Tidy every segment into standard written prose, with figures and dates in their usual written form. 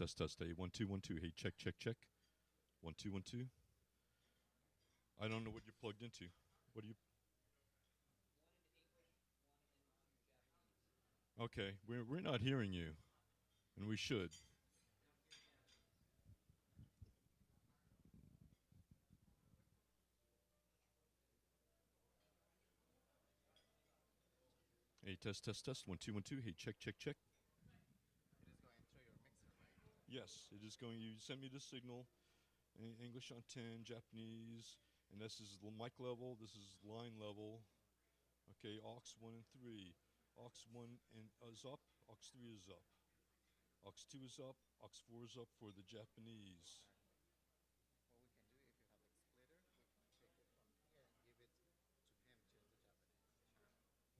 test, test. Hey, 1 2 1 2. Hey, check, check, check. 1 2 1 2. I don't know what you're plugged into. What do you? Okay, we're not hearing you, and we should. Hey, test, test, test. 1 2 1 2. Hey, check, check, check. Yes, it is going. You sent me the signal. English on 10, Japanese, and this is mic level. This is line level. Okay, aux 1 and 3. Aux 1 and is up. Aux 3 is up. Aux 2 is up. Aux 4 is up for the Japanese.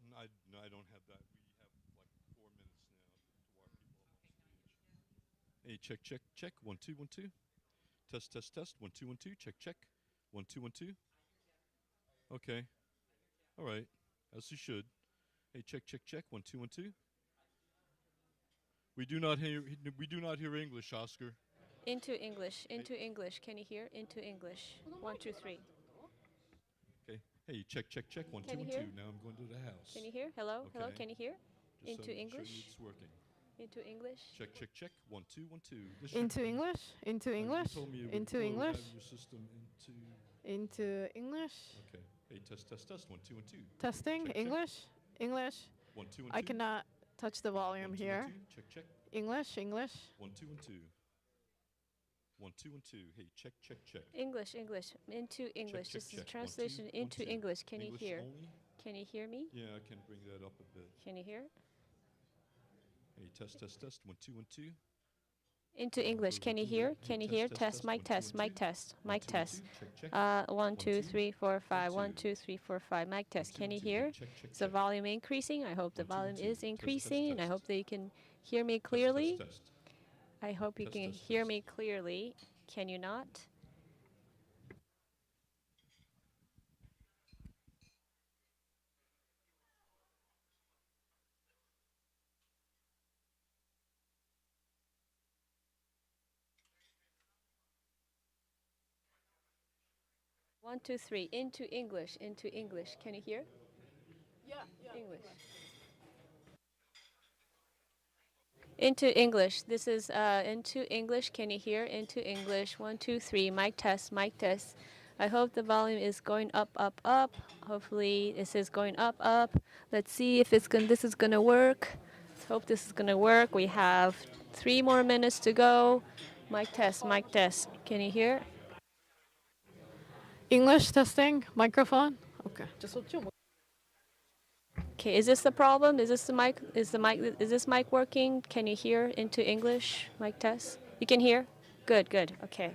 No, I don't have that. We have like 4 minutes now to wire people up on stage. Hey, check, check, check. 1 2 1 2. Test, test, test. 1 2 1 2. Check, check. 1 2 1 2. Okay. All right. As you should. Hey, check, check, check. 1 2 1 2. We do not hear. We do not hear English, Oscar. Into English. Into English. Can you hear? Into English. 1 2 3. Okay. Hey, check, check, check. 1 2 Can you 1 hear? 2. Now I'm going to the house. Can you hear? Hello? Hello? Okay. Can you hear? Just Into so show you English. it's working. Into English. Check, check, check. 1 2 1 2. Into English? Into English? You told me it would Into flow English? out of your system into. Into English? Okay. Hey, test, test, test. 1 2 1 2. Testing? Check, English? English? 1 2 1 2. I cannot touch the volume 1 2 here. 1 2. Check, check. English? English? 1 2 1 2. 1 2 1 2. Hey, check, check, check. English. English. Into English. check, This check. is translation 1 2 1 into 2. English. Can you English hear? only? Can you hear me? Yeah, I can bring that up a bit. Can you hear? Hey, test, test, test. 1 2 1 2. Into English. Can you hear? Can you hear? Test. Mic test. Mic test. Mic test. 1 2 3 4 5. 1 2 3 4 5. Mic test. Can you hear? Is the volume increasing? I hope the volume is increasing, and I hope that you can hear me clearly. I hope you can hear me clearly. Can you not? One, two, three. Into English. Into English. Can you hear? Yeah. English. Into English. This is into English. Can you hear? Into English. 1 2 3. Mic test. Mic test. I hope the volume is going up, up, up. Hopefully this is going up, up. Let's see if it's this is gonna work. Let's hope this is gonna work. We have 3 more minutes to go. Mic test. Mic test. Can you hear? English testing? Microphone? Okay. Okay, is this the problem? Is this the mic? Is this mic working? Can you hear into English? Mic test. You can hear? Good, good. Okay.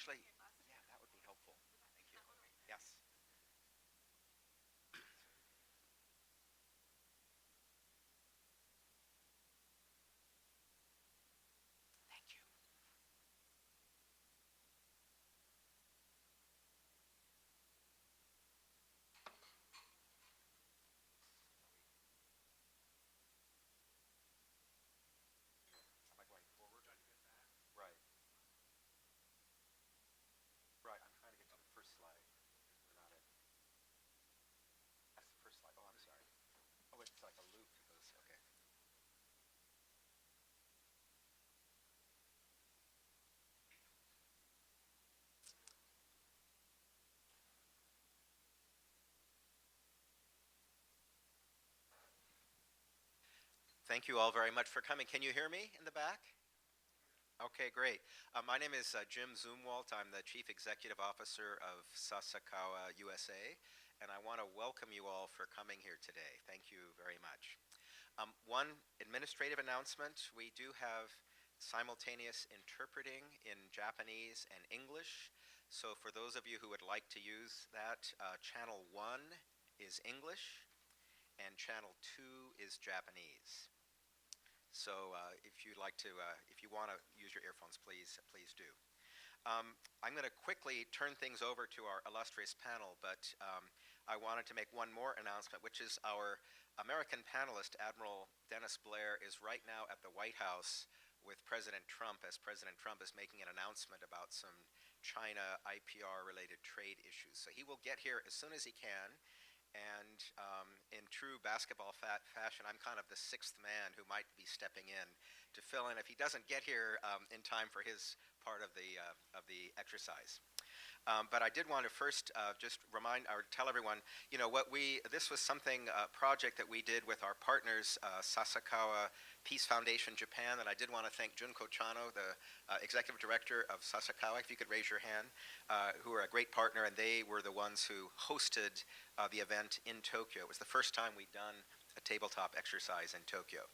actually, yeah, that would be helpful. Thank you. Yes. Thank you. Am I going forward? Right. Right. I'm trying to get to the first slide. We're not in. That's the first slide. Oh, I'm sorry. Oh, it's like a loop that goes. Okay. Thank you all very much for coming. Can you hear me in the back? Okay, great. My name is Jim Zumwalt. I'm the Chief Executive Officer of Sasakawa USA, and I want to welcome you all for coming here today. Thank you very much. One administrative announcement, we do have simultaneous interpreting in Japanese and English. So for those of you who would like to use that, channel 1 is English and channel 2 is Japanese. So if you'd like to, if you want to use your earphones, please do. I'm going to quickly turn things over to our illustrious panel, but I wanted to make one more announcement, which is our American panelist, Admiral Dennis Blair, is right now at the White House with President Trump, as President Trump is making an announcement about some China IPR-related trade issues. So he will get here as soon as he can. And in true basketball fashion, I'm kind of the sixth man who might be stepping in to fill in if he doesn't get here in time for his part of the exercise. But I did want to first just remind or tell everyone, you know, this was something, a project that we did with our partners, Sasakawa Peace Foundation Japan, and I did want to thank Junko Chano, the executive director of Sasakawa, if you could raise your hand, who are a great partner, and they were the ones who hosted the event in Tokyo. It was the first time we'd done a tabletop exercise in Tokyo.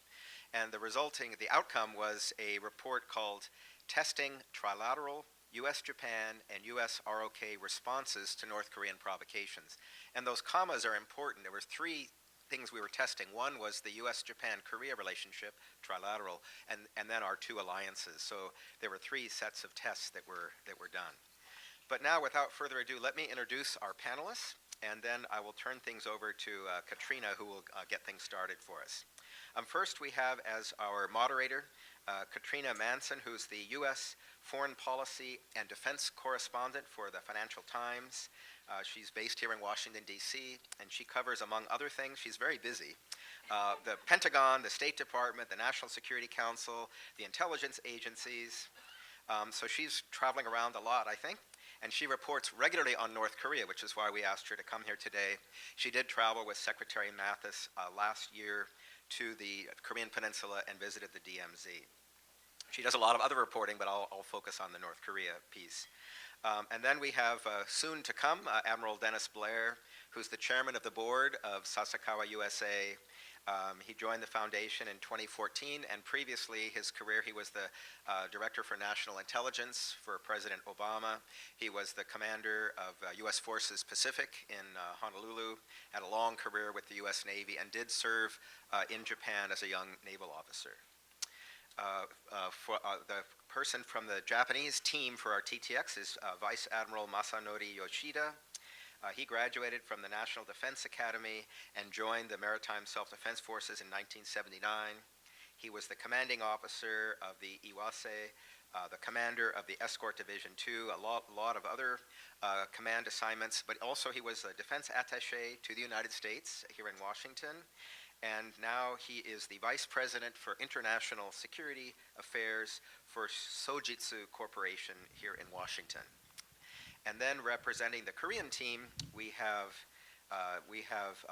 And the outcome was a report called Testing Trilateral US-Japan and US-ROK Responses to North Korean Provocations. And those commas are important. There were three things we were testing. One was the US-Japan-Korea relationship, trilateral, and then our two alliances. So there were three sets of tests that were done. But now, without further ado, let me introduce our panelists, and then I will turn things over to Katrina, who will get things started for us. First, we have as our moderator Katrina Manson, who's the U.S. Foreign Policy and Defense Correspondent for the Financial Times. She's based here in Washington, D.C., and she covers, among other things, she's very busy, the Pentagon, the State Department, the National Security Council, the intelligence agencies. So she's traveling around a lot, I think. And she reports regularly on North Korea, which is why we asked her to come here today. She did travel with Secretary Mathis last year to the Korean Peninsula and visited the DMZ. She does a lot of other reporting, but I'll focus on the North Korea piece. And then we have soon to come Admiral Dennis Blair, who's the chairman of the board of Sasakawa USA. He joined the foundation in 2014, and previously his career, he was the Director for National Intelligence for President Obama. He was the commander of U.S. Forces Pacific in Honolulu, had a long career with the U.S. Navy, and did serve in Japan as a young naval officer. The person from the Japanese team for our TTX is Vice Admiral Masanori Yoshida. He graduated from the National Defense Academy and joined the Maritime Self-Defense Forces in 1979. He was the commanding officer of the Iwase, the commander of the Escort Division 2, a lot of other command assignments, but also he was a defense attaché to the United States here in Washington. And now he is the Vice President for International Security Affairs for Sojitsu Corporation here in Washington. And then representing the Korean team, we have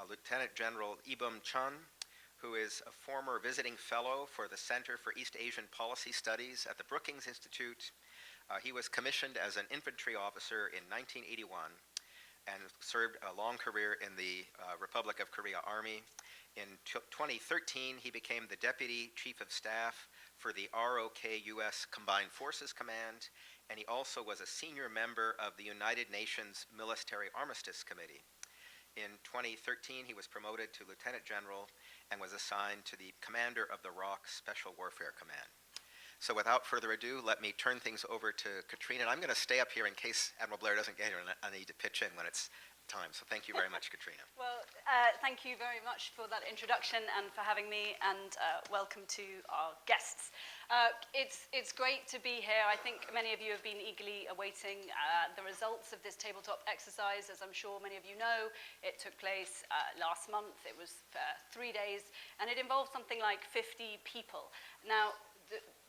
Lieutenant General Ibum Chun, who is a former visiting fellow for the Center for East Asian Policy Studies at the Brookings Institute. He was commissioned as an infantry officer in 1981 and served a long career in the Republic of Korea Army. In 2013, he became the Deputy Chief of Staff for the ROK US Combined Forces Command, and he also was a senior member of the United Nations Military Armistice Committee. In 2013, he was promoted to Lieutenant General and was assigned to the commander of the ROK Special Warfare Command. So without further ado, let me turn things over to Katrina. And I'm going to stay up here in case Admiral Blair doesn't get here, and I need to pitch in when it's time. So thank you very much, Katrina. Well, thank you very much for that introduction and for having me, and welcome to our guests. It's great to be here. I think many of you have been eagerly awaiting the results of this tabletop exercise. As I'm sure many of you know, it took place last month. It was 3 days, and it involved something like 50 people. Now,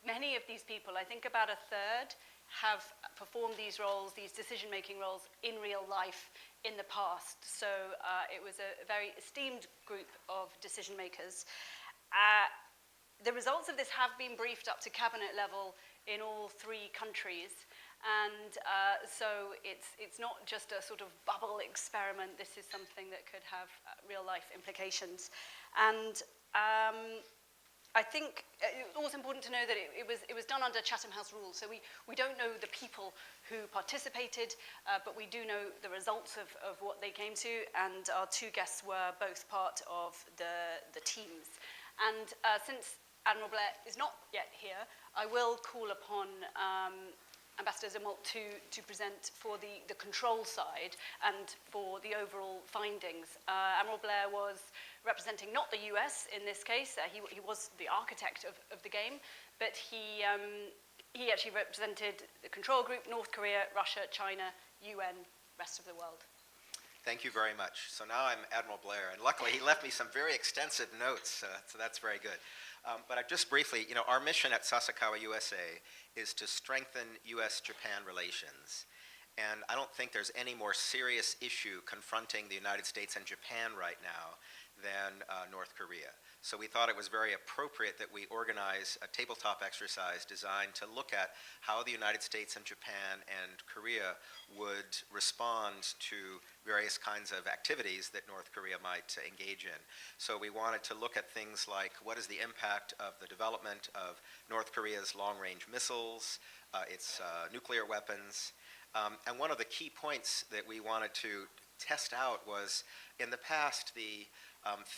many of these people, I think about a third, have performed these roles, these decision-making roles, in real life in the past. So it was a very esteemed group of decision makers. The results of this have been briefed up to cabinet level in all 3 countries. And so it's not just a sort of bubble experiment. This is something that could have real life implications. And I think it's also important to know that it was done under Chatham House rules. So we don't know the people who participated, but we do know the results of what they came to, and our 2 guests were both part of the teams. And since Admiral Blair is not yet here, I will call upon Ambassador Zumwalt to present for the control side and for the overall findings. Admiral Blair was representing not the US in this case. He was the architect of the game, but he actually represented the control group, North Korea, Russia, China, UN, rest of the world. Thank you very much. So now I'm Admiral Blair, and luckily he left me some very extensive notes, so that's very good. But I just briefly, our mission at Sasakawa USA is to strengthen US-Japan relations. And I don't think there's any more serious issue confronting the United States and Japan right now than North Korea. So we thought it was very appropriate that we organize a tabletop exercise designed to look at how the United States and Japan and Korea would respond to various kinds of activities that North Korea might engage in. So we wanted to look at things like what is the impact of the development of North Korea's long-range missiles, its nuclear weapons. And one of the key points that we wanted to test out was, in the past, the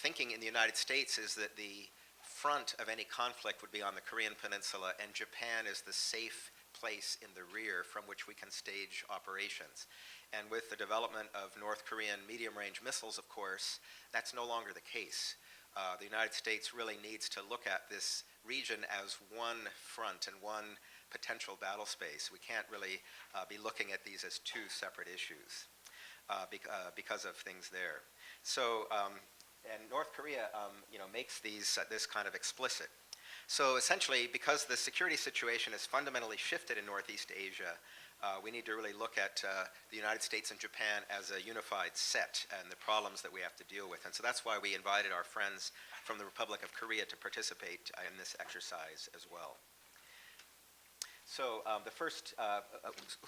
thinking in the United States is that the front of any conflict would be on the Korean Peninsula, and Japan is the safe place in the rear from which we can stage operations. And with the development of North Korean medium-range missiles, of course, that's no longer the case. The United States really needs to look at this region as one front and one potential battle space. We can't really be looking at these as 2 separate issues because of things there. So, and North Korea, makes this kind of explicit. So essentially, because the security situation has fundamentally shifted in Northeast Asia, we need to really look at the United States and Japan as a unified set and the problems that we have to deal with. And so that's why we invited our friends from the Republic of Korea to participate in this exercise as well. So the first,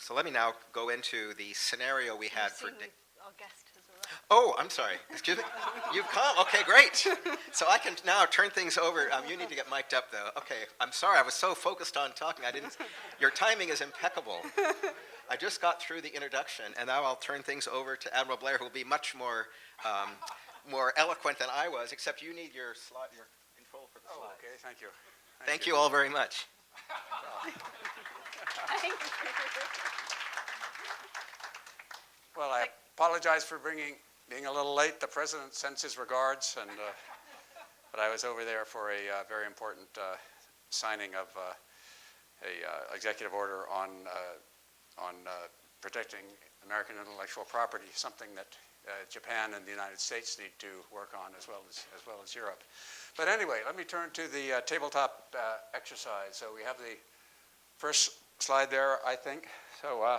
so let me now go into the scenario we had for. Our guest has arrived. Oh, I'm sorry. Excuse me. You've come. Okay, great. So I can now turn things over. You need to get mic'd up, though. Okay. I'm sorry. I was so focused on talking. I didn't. Your timing is impeccable. I just got through the introduction, and now I'll turn things over to Admiral Blair, who will be much more more eloquent than I was. Except you need your control for the slides. Okay. Thank you. Thank you all very much. Thank you. Well, I apologize for being a little late. The president sends his regards, and but I was over there for a very important signing of a executive order on protecting American intellectual property, something that Japan and the United States need to work on as well as Europe. But anyway, let me turn to the tabletop exercise. So we have the first slide there, I think. So.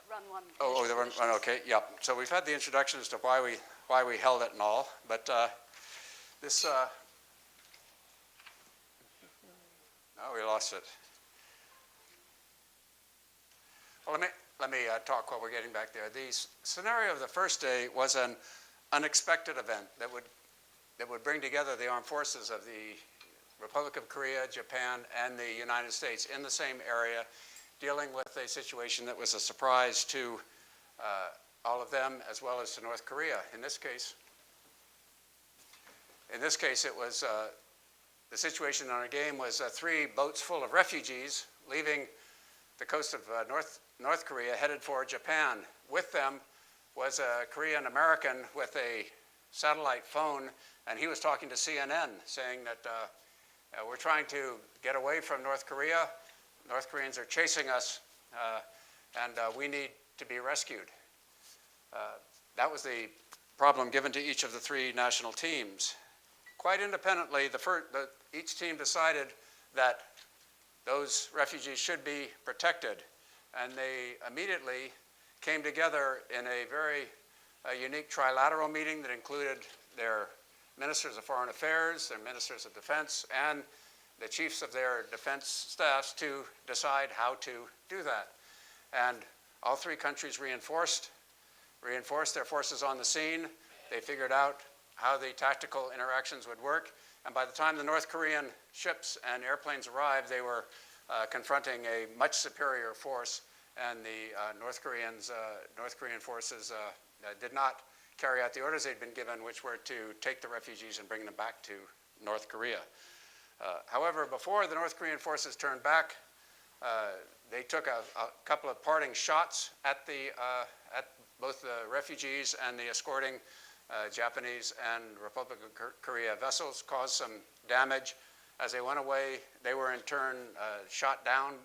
Run one. Oh, the run. Okay, yeah. So we've had the introduction as to why we held it and all, but this. Oh, we lost it. Well, let me talk while we're getting back there. The scenario of the first day was an unexpected event that would bring together the armed forces of the Republic of Korea, Japan, and the United States in the same area, dealing with a situation that was a surprise to all of them, as well as to North Korea. In this case, it was the situation on our game was 3 boats full of refugees leaving the coast of North Korea, headed for Japan. With them was a Korean American with a satellite phone, and he was talking to CNN, saying that we're trying to get away from North Korea. North Koreans are chasing us, and we need to be rescued. That was the problem given to each of the 3 national teams. Quite independently, each team decided that those refugees should be protected, and they immediately came together in a very unique trilateral meeting that included their ministers of foreign affairs, their ministers of defense, and the chiefs of their defense staffs to decide how to do that. And all 3 countries reinforced their forces on the scene. They figured out how the tactical interactions would work. And by the time the North Korean ships and airplanes arrived, they were confronting a much superior force, and the North Korean forces did not carry out the orders they'd been given, which were to take the refugees and bring them back to North Korea. However, before the North Korean forces turned back, they took a couple of parting shots at both the refugees and the escorting Japanese and Republic of Korea vessels, caused some damage. As they went away, they were in turn shot down,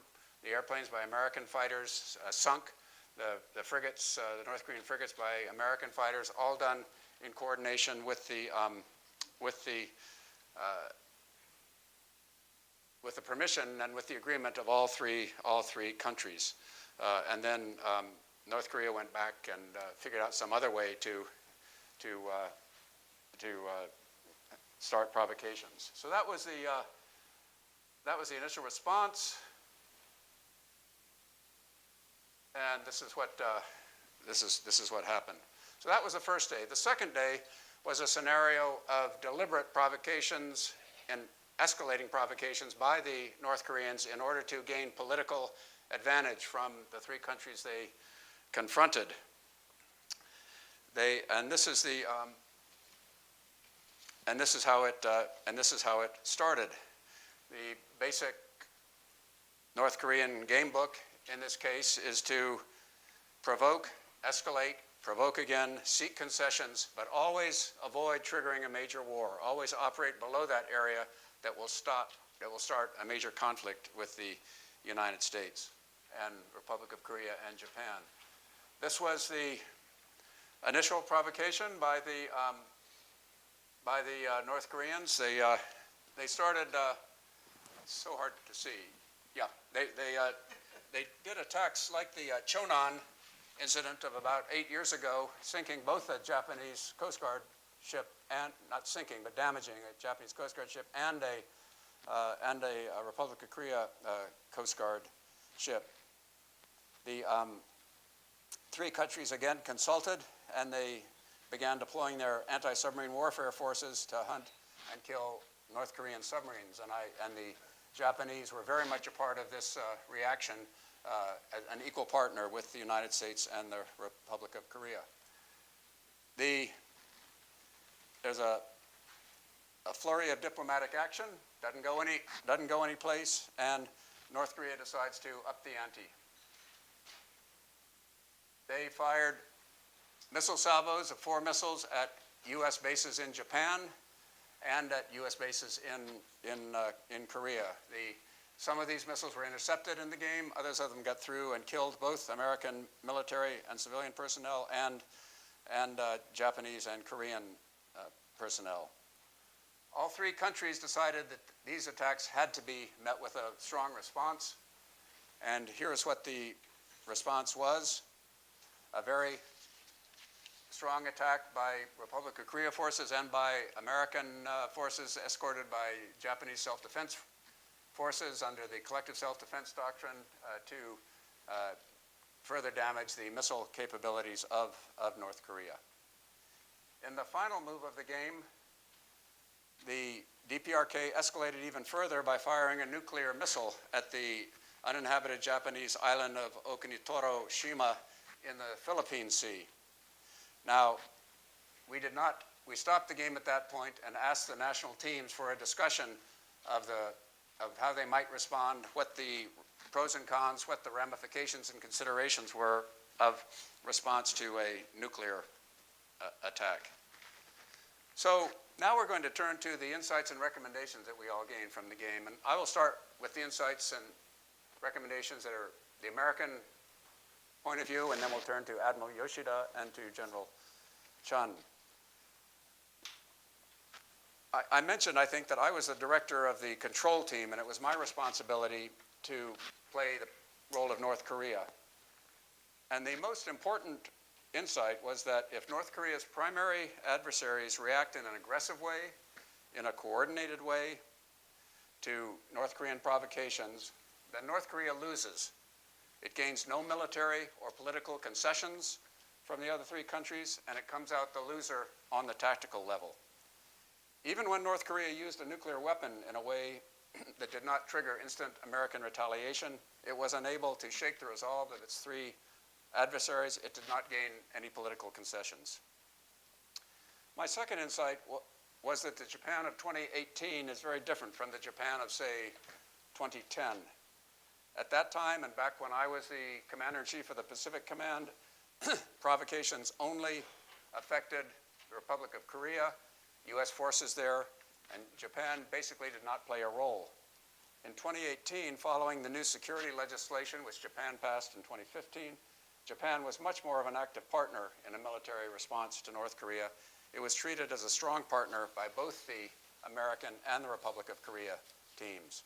the airplanes by American fighters, sunk, the frigates, the North Korean frigates by American fighters, all done in coordination with the permission and with the agreement of all three countries. And then North Korea went back and figured out some other way to start provocations. So that was the initial response, and this is what happened. So that was the first day. The second day was a scenario of deliberate provocations and escalating provocations by the North Koreans in order to gain political advantage from the 3 countries they confronted. This is how it started. The basic North Korean game book in this case is to provoke, escalate, provoke again, seek concessions, but always avoid triggering a major war. Always operate below that area that will start a major conflict with the United States and Republic of Korea and Japan. This was the initial provocation by the North Koreans. They started. It's so hard to see. Yeah, they did attacks like the Chun incident of about 8 years ago, sinking both a Japanese Coast Guard ship and not sinking, but damaging a Japanese Coast Guard ship and a Republic of Korea Coast Guard ship. The 3 countries again consulted, and they began deploying their anti-submarine warfare forces to hunt and kill North Korean submarines. And the Japanese were very much a part of this reaction, an equal partner with the United States and the Republic of Korea. There's a flurry of diplomatic action, doesn't go any place, and North Korea decides to up the ante. They fired missile salvos of 4 missiles at U.S. bases in Japan and at U.S. bases in Korea. Some of these missiles were intercepted in the game. Others of them got through and killed both American military and civilian personnel and Japanese and Korean personnel. All 3 countries decided that these attacks had to be met with a strong response. And here's what the response was. A very strong attack by Republic of Korea forces and by American forces escorted by Japanese self-defense forces under the collective self-defense doctrine to further damage the missile capabilities of North Korea. In the final move of the game, the DPRK escalated even further by firing a nuclear missile at the uninhabited Japanese island of Okunitoro Shima in the Philippine Sea. Now, we stopped the game at that point and asked the national teams for a discussion of how they might respond, what the pros and cons, what the ramifications and considerations were of response to a nuclear attack. So now we're going to turn to the insights and recommendations that we all gained from the game. And I will start with the insights and recommendations that are the American point of view, and then we'll turn to Admiral Yoshida and to General Chun. I mentioned, I think, that I was the director of the control team, and it was my responsibility to play the role of North Korea. And the most important insight was that if North Korea's primary adversaries react in an aggressive way, in a coordinated way, to North Korean provocations, then North Korea loses. It gains no military or political concessions from the other three countries, and it comes out the loser on the tactical level. Even when North Korea used a nuclear weapon in a way that did not trigger instant American retaliation, it was unable to shake the resolve of its three adversaries. It did not gain any political concessions. My second insight was that the Japan of 2018 is very different from the Japan of, say, 2010. At that time, and back when I was the Commander-in-Chief of the Pacific Command, provocations only affected the Republic of Korea, US forces there, and Japan basically did not play a role. In 2018, following the new security legislation, which Japan passed in 2015, Japan was much more of an active partner in a military response to North Korea. It was treated as a strong partner by both the American and the Republic of Korea teams.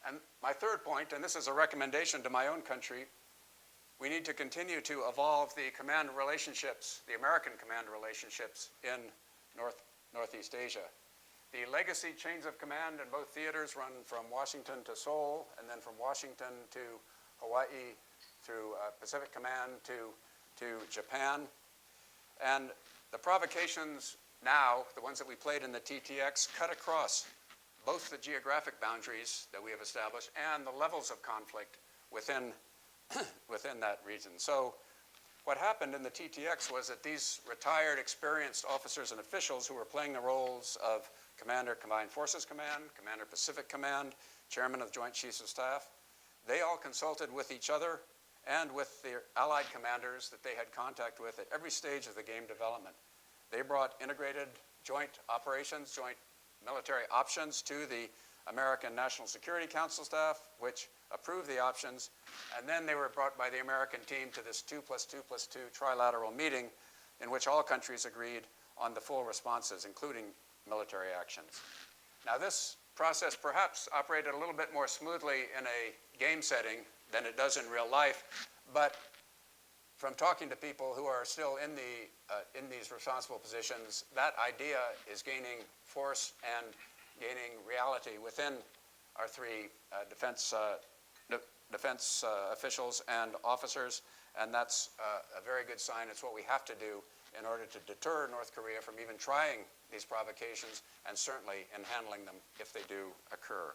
And my third point, and this is a recommendation to my own country, we need to continue to evolve the command relationships, the American command relationships in Northeast Asia. The legacy chains of command in both theaters run from Washington to Seoul, and then from Washington to Hawaii, through Pacific Command to Japan. And the provocations now, the ones that we played in the TTX, cut across both the geographic boundaries that we have established and the levels of conflict within that region. So what happened in the TTX was that these retired, experienced officers and officials who were playing the roles of Commander Combined Forces Command, Commander Pacific Command, Chairman of the Joint Chiefs of Staff, they all consulted with each other and with the allied commanders that they had contact with at every stage of the game development. They brought integrated joint operations, joint military options to the American National Security Council staff, which approved the options, and then they were brought by the American team to this 2+2+2 trilateral meeting in which all countries agreed on the full responses, including military actions. Now this process perhaps operated a little bit more smoothly in a game setting than it does in real life, but from talking to people who are still in these responsible positions, that idea is gaining force and gaining reality within our three defense officials and officers, and that's a very good sign. It's what we have to do in order to deter North Korea from even trying these provocations, and certainly in handling them if they do occur.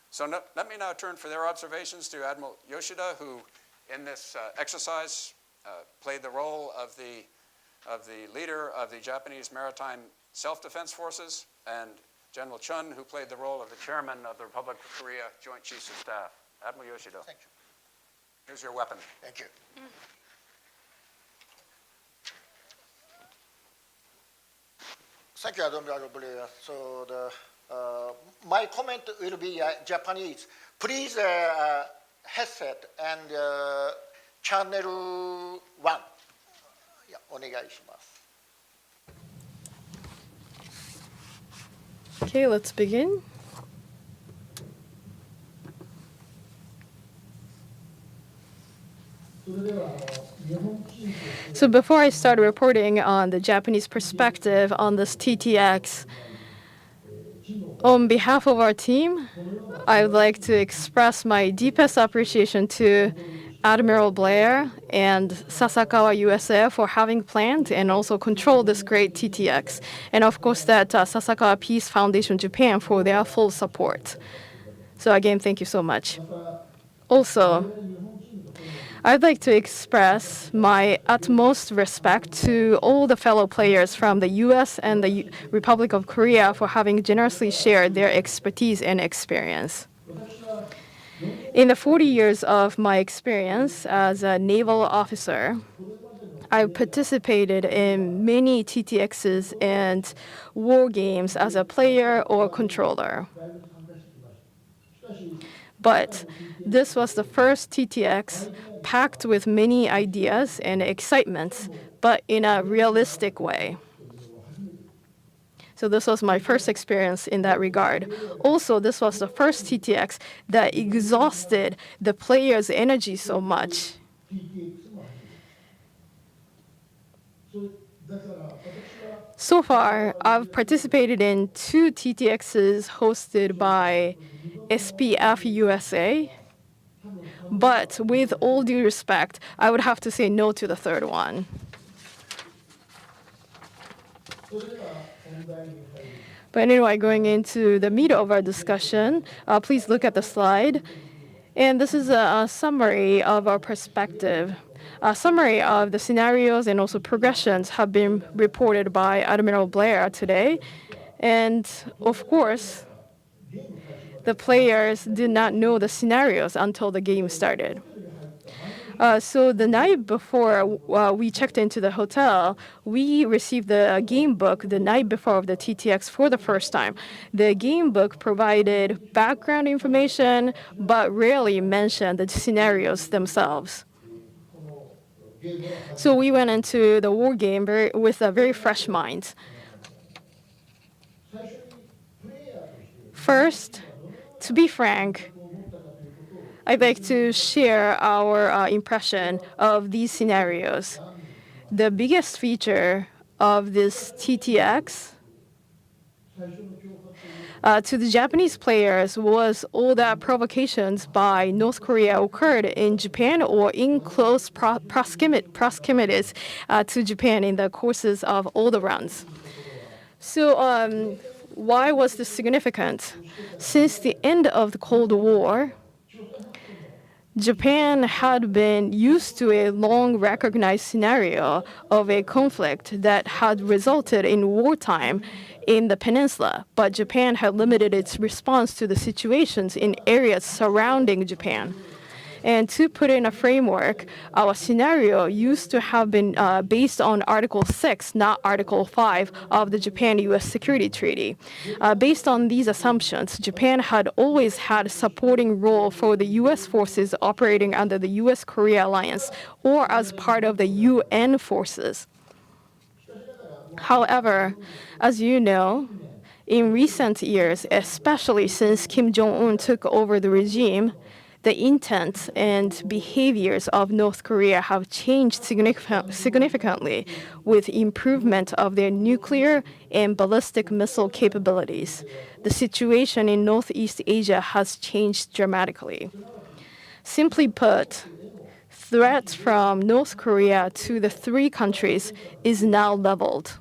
So let me now turn for their observations to Admiral Yoshida, who in this exercise played the role of the leader of the Japanese Maritime Self-Defense Forces, and General Chun, who played the role of the chairman of the Republic of Korea Joint Chiefs of Staff. Admiral Yoshida. Thank you. Here's your weapon. Thank you. Thank you, Admiral Blair. So my comment will be Japanese. Please headset and channel 1. お願いします. Okay, let's begin. So before I start reporting on the Japanese perspective on this TTX, on behalf of our team, I would like to express my deepest appreciation to Admiral Blair and Sasakawa USA for having planned and also controlled this great TTX. And of course that Sasakawa Peace Foundation Japan for their full support. So again, thank you so much. Also, I'd like to express my utmost respect to all the fellow players from the US and the Republic of Korea for having generously shared their expertise and experience. In the 40 years of my experience as a naval officer, I participated in many TTXs and war games as a player or controller. But this was the first TTX packed with many ideas and excitement, but in a realistic way. So this was my first experience in that regard. Also, this was the first TTX that exhausted the players' energy so much. So far, I've participated in 2 TTXs hosted by SPF USA, but with all due respect, I would have to say no to the third one. But anyway, going into the meat of our discussion, please look at the slide. And this is a summary of our perspective. A summary of the scenarios and also progressions have been reported by Admiral Blair today. And of course, the players did not know the scenarios until the game started. So the night before we checked into the hotel, we received the game book the night before of the TTX for the first time. The game book provided background information, but rarely mentioned the scenarios themselves. So we went into the war game with a very fresh mind. First, to be frank, I'd like to share our impression of these scenarios. The biggest feature of this TTX to the Japanese players was all the provocations by North Korea occurred in Japan or in close proximities to Japan in the courses of all the runs. So why was this significant? Since the end of the Cold War, Japan had been used to a long recognized scenario of a conflict that had resulted in wartime in the peninsula, but Japan had limited its response to the situations in areas surrounding Japan. And to put in a framework, our scenario used to have been based on Article 6, not Article 5 of the Japan-US Security Treaty. Based on these assumptions, Japan had always had a supporting role for the US forces operating under the US-Korea alliance or as part of the UN forces. However, as you know, in recent years, especially since Kim Jong-un took over the regime, the intent and behaviors of North Korea have changed significantly with improvement of their nuclear and ballistic missile capabilities. The situation in Northeast Asia has changed dramatically. Simply put, threat from North Korea to the 3 countries is now leveled.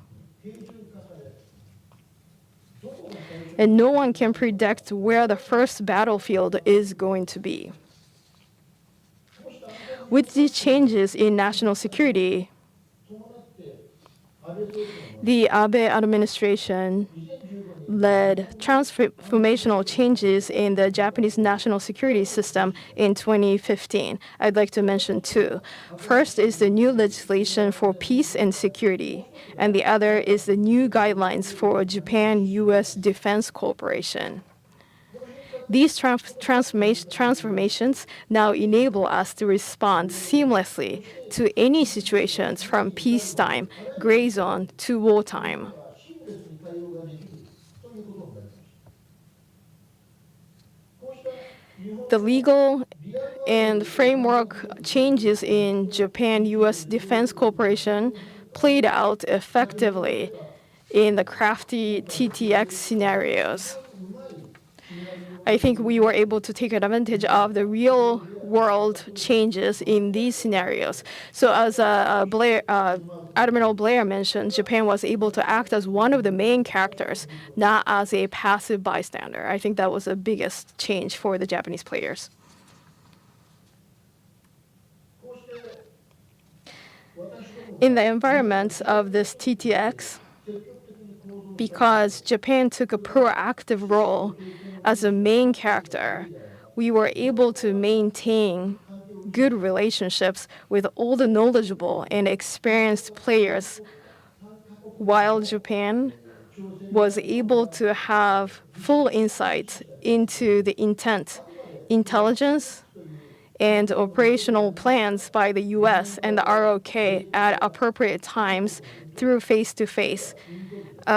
And no one can predict where the first battlefield is going to be. With these changes in national security, the Abe administration led transformational changes in the Japanese national security system in 2015. I'd like to mention 2. First is the new legislation for peace and security, and the other is the new guidelines for Japan-US Defense Cooperation. These transformations now enable us to respond seamlessly to any situations from peacetime, gray zone, to wartime. The legal and framework changes in Japan-US Defense Cooperation played out effectively in the crafty TTX scenarios. I think we were able to take advantage of the real world changes in these scenarios. So as Admiral Blair mentioned, Japan was able to act as one of the main characters, not as a passive bystander. I think that was the biggest change for the Japanese players. In the environment of this TTX, because Japan took a proactive role as a main character, we were able to maintain good relationships with all the knowledgeable and experienced players, while Japan was able to have full insight into the intent, intelligence, and operational plans by the US and the ROK at appropriate times through face-to-face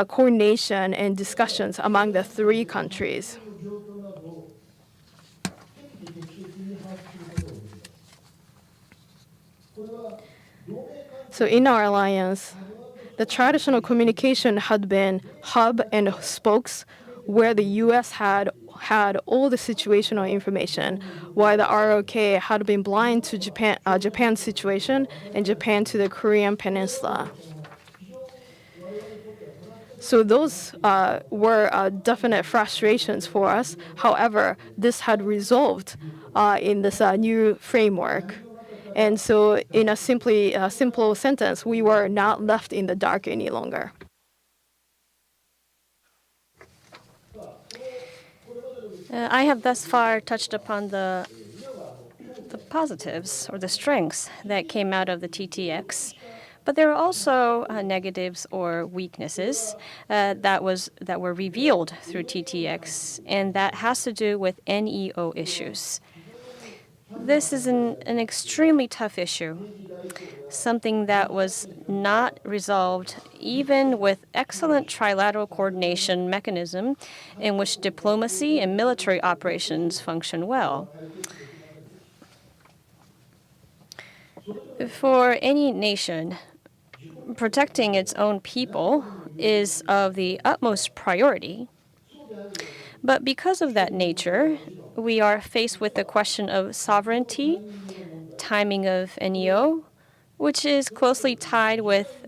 coordination and discussions among the three countries. So in our alliance, the traditional communication had been hub and spokes, where the US had all the situational information, while the ROK had been blind to Japan's situation and Japan to the Korean Peninsula. So those were definite frustrations for us. However, this had resolved in this new framework. And so in a simple sentence, we were not left in the dark any longer. I have thus far touched upon the positives or the strengths that came out of the TTX. But there are also negatives or weaknesses that were revealed through TTX, and that has to do with NEO issues. This is an extremely tough issue, something that was not resolved even with excellent trilateral coordination mechanism in which diplomacy and military operations function well. For any nation, protecting its own people is of the utmost priority. But because of that nature, we are faced with the question of sovereignty, timing of NEO, which is closely tied with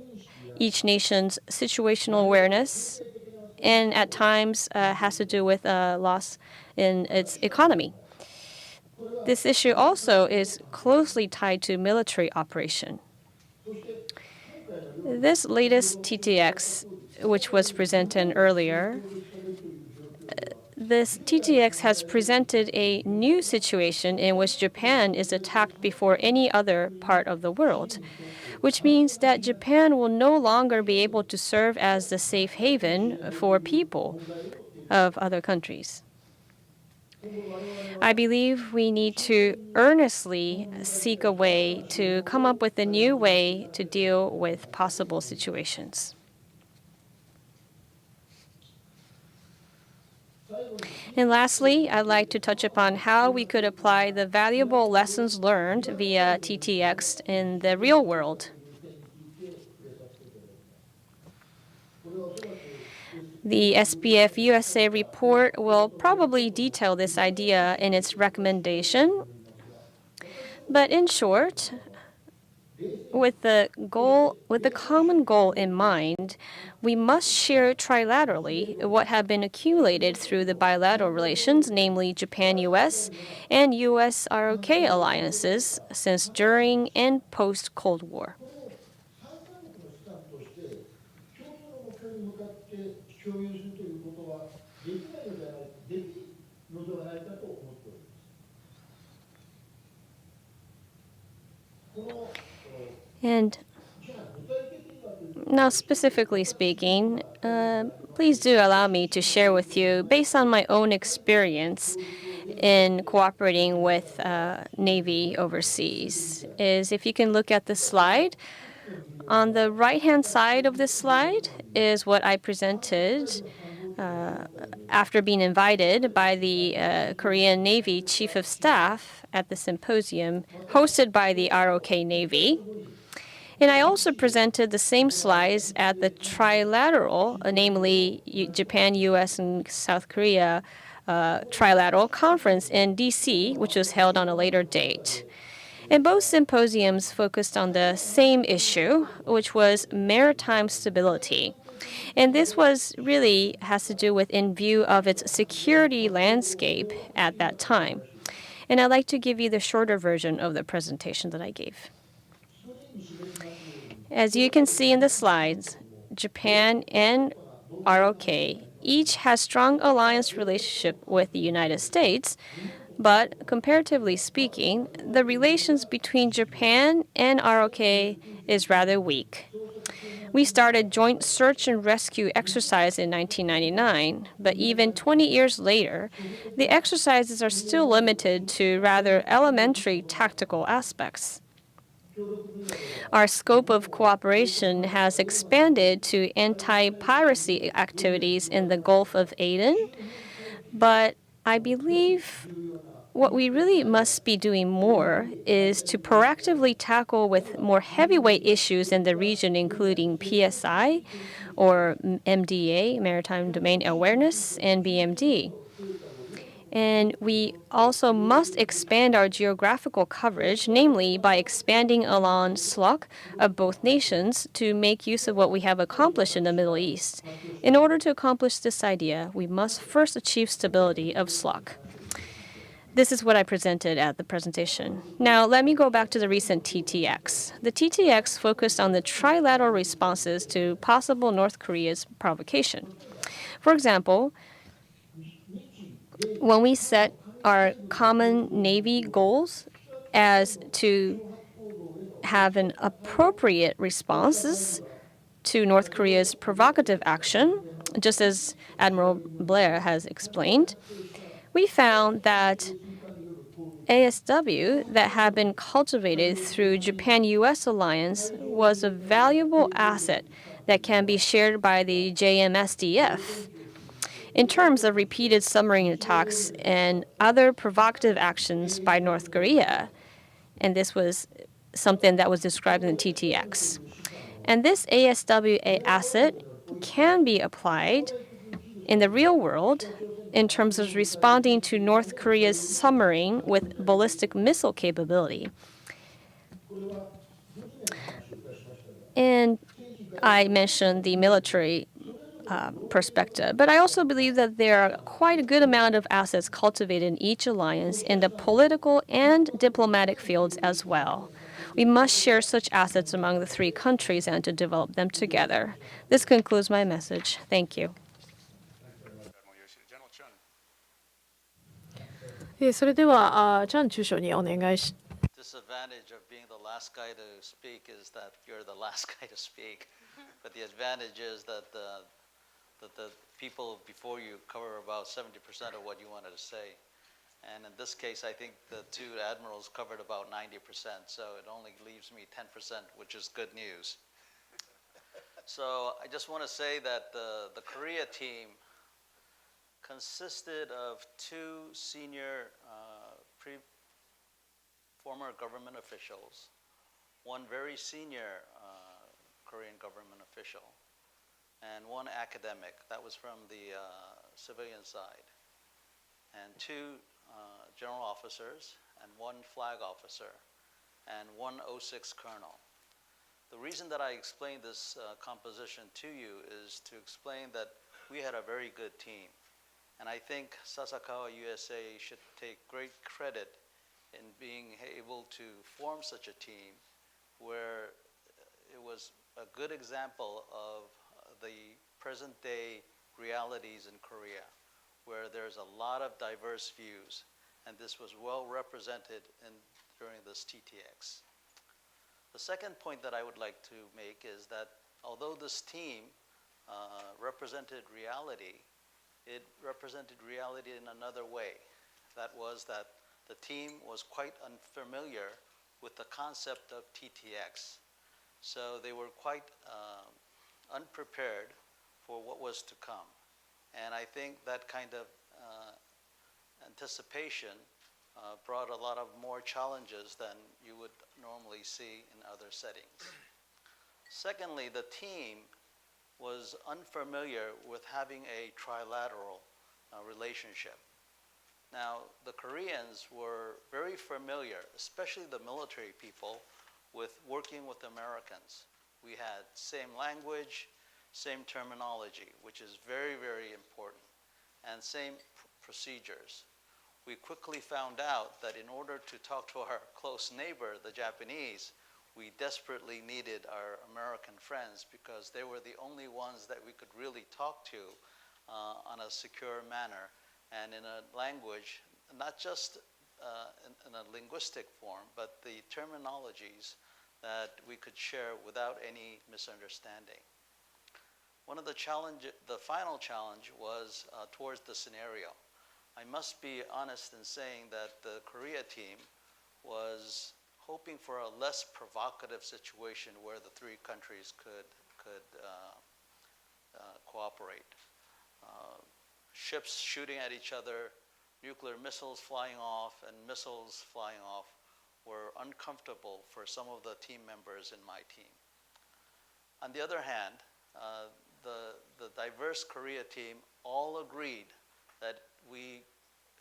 each nation's situational awareness and at times has to do with loss in its economy. This issue also is closely tied to military operation. This latest TTX, which was presented earlier, this TTX has presented a new situation in which Japan is attacked before any other part of the world, which means that Japan will no longer be able to serve as the safe haven for people of other countries. I believe we need to earnestly seek a way to come up with a new way to deal with possible situations. And lastly, I'd like to touch upon how we could apply the valuable lessons learned via TTX in the real world. The SPF USA report will probably detail this idea in its recommendation. But in short, with the common goal in mind, we must share trilaterally what have been accumulated through the bilateral relations, namely Japan-US and US-ROK alliances since during and post-Cold War. And now, specifically speaking, please do allow me to share with you, based on my own experience in cooperating with Navy overseas, is if you can look at the slide. On the right-hand side of this slide is what I presented after being invited by the Korean Navy Chief of Staff at the symposium hosted by the ROK Navy. And I also presented the same slides at the trilateral, namely Japan, US, and South Korea trilateral conference in DC, which was held on a later date. And both symposiums focused on the same issue, which was maritime stability. And this was really has to do with in view of its security landscape at that time. And I'd like to give you the shorter version of the presentation that I gave. As you can see in the slides, Japan and ROK each has strong alliance relationship with the United States, but comparatively speaking, the relations between Japan and ROK is rather weak. We started joint search and rescue exercise in 1999, but even 20 years later, the exercises are still limited to rather elementary tactical aspects. Our scope of cooperation has expanded to anti-piracy activities in the Gulf of Aden, but I believe what we really must be doing more is to proactively tackle with more heavyweight issues in the region, including PSI or MDA, Maritime Domain Awareness, and BMD. And we also must expand our geographical coverage, namely by expanding along SLOK of both nations to make use of what we have accomplished in the Middle East. In order to accomplish this idea, we must first achieve stability of SLOK. This is what I presented at the presentation. Now, let me go back to the recent TTX. The TTX focused on the trilateral responses to possible North Korea's provocation. For example, when we set our common Navy goals as to have an appropriate responses to North Korea's provocative action, just as Admiral Blair has explained, we found that ASW that had been cultivated through Japan-US alliance was a valuable asset that can be shared by the JMSDF. In terms of repeated submarine attacks and other provocative actions by North Korea, and this was something that was described in the TTX. And this ASWA asset can be applied in the real world in terms of responding to North Korea's submarine with ballistic missile capability. And I mentioned the military perspective, but I also believe that there are quite a good amount of assets cultivated in each alliance in the political and diplomatic fields as well. We must share such assets among the three countries and to develop them together. This concludes my message. Thank you. General Chun. それではチャン中将にお願いし Disadvantage of being the last guy to speak is that you're the last guy to speak. But the advantage is that the people before you cover about 70% of what you wanted to say. And in this case, I think the two admirals covered about 90%, so it only leaves me 10%, which is good news. So I just want to say that the Korea team consisted of two senior former government officials, one very senior Korean government official, and one academic, that was from the civilian side, and two general officers, and one flag officer, and one 06 colonel. The reason that I explained this composition to you is to explain that we had a very good team. And I think Sasakawa USA should take great credit in being able to form such a team where it was a good example of the present day realities in Korea, where there's a lot of diverse views, and this was well represented during this TTX. The second point that I would like to make is that although this team represented reality, it represented reality in another way. That was that the team was quite unfamiliar with the concept of TTX. So they were quite unprepared for what was to come. And I think that kind of anticipation brought a lot of more challenges than you would normally see in other settings. Secondly, the team was unfamiliar with having a trilateral relationship. Now, the Koreans were very familiar, especially the military people, with working with Americans. We had same language, same terminology, which is very, very important, and same procedures. We quickly found out that in order to talk to our close neighbor, the Japanese, we desperately needed our American friends because they were the only ones that we could really talk to on a secure manner and in a language, not just in a linguistic form, but the terminologies that we could share without any misunderstanding. One of the final challenge was towards the scenario. I must be honest in saying that the Korea team was hoping for a less provocative situation where the three countries could cooperate. Ships shooting at each other, nuclear missiles flying off, and missiles flying off were uncomfortable for some of the team members in my team. On the other hand, the diverse Korea team all agreed that we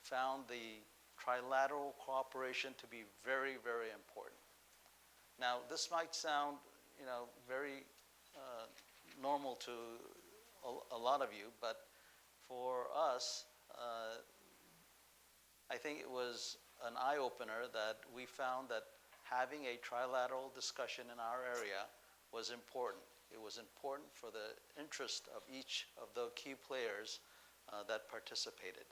found the trilateral cooperation to be very, very important. Now, this might sound, very normal to a lot of you, but for us, I think it was an eye-opener that we found that having a trilateral discussion in our area was important. It was important for the interest of each of the key players that participated.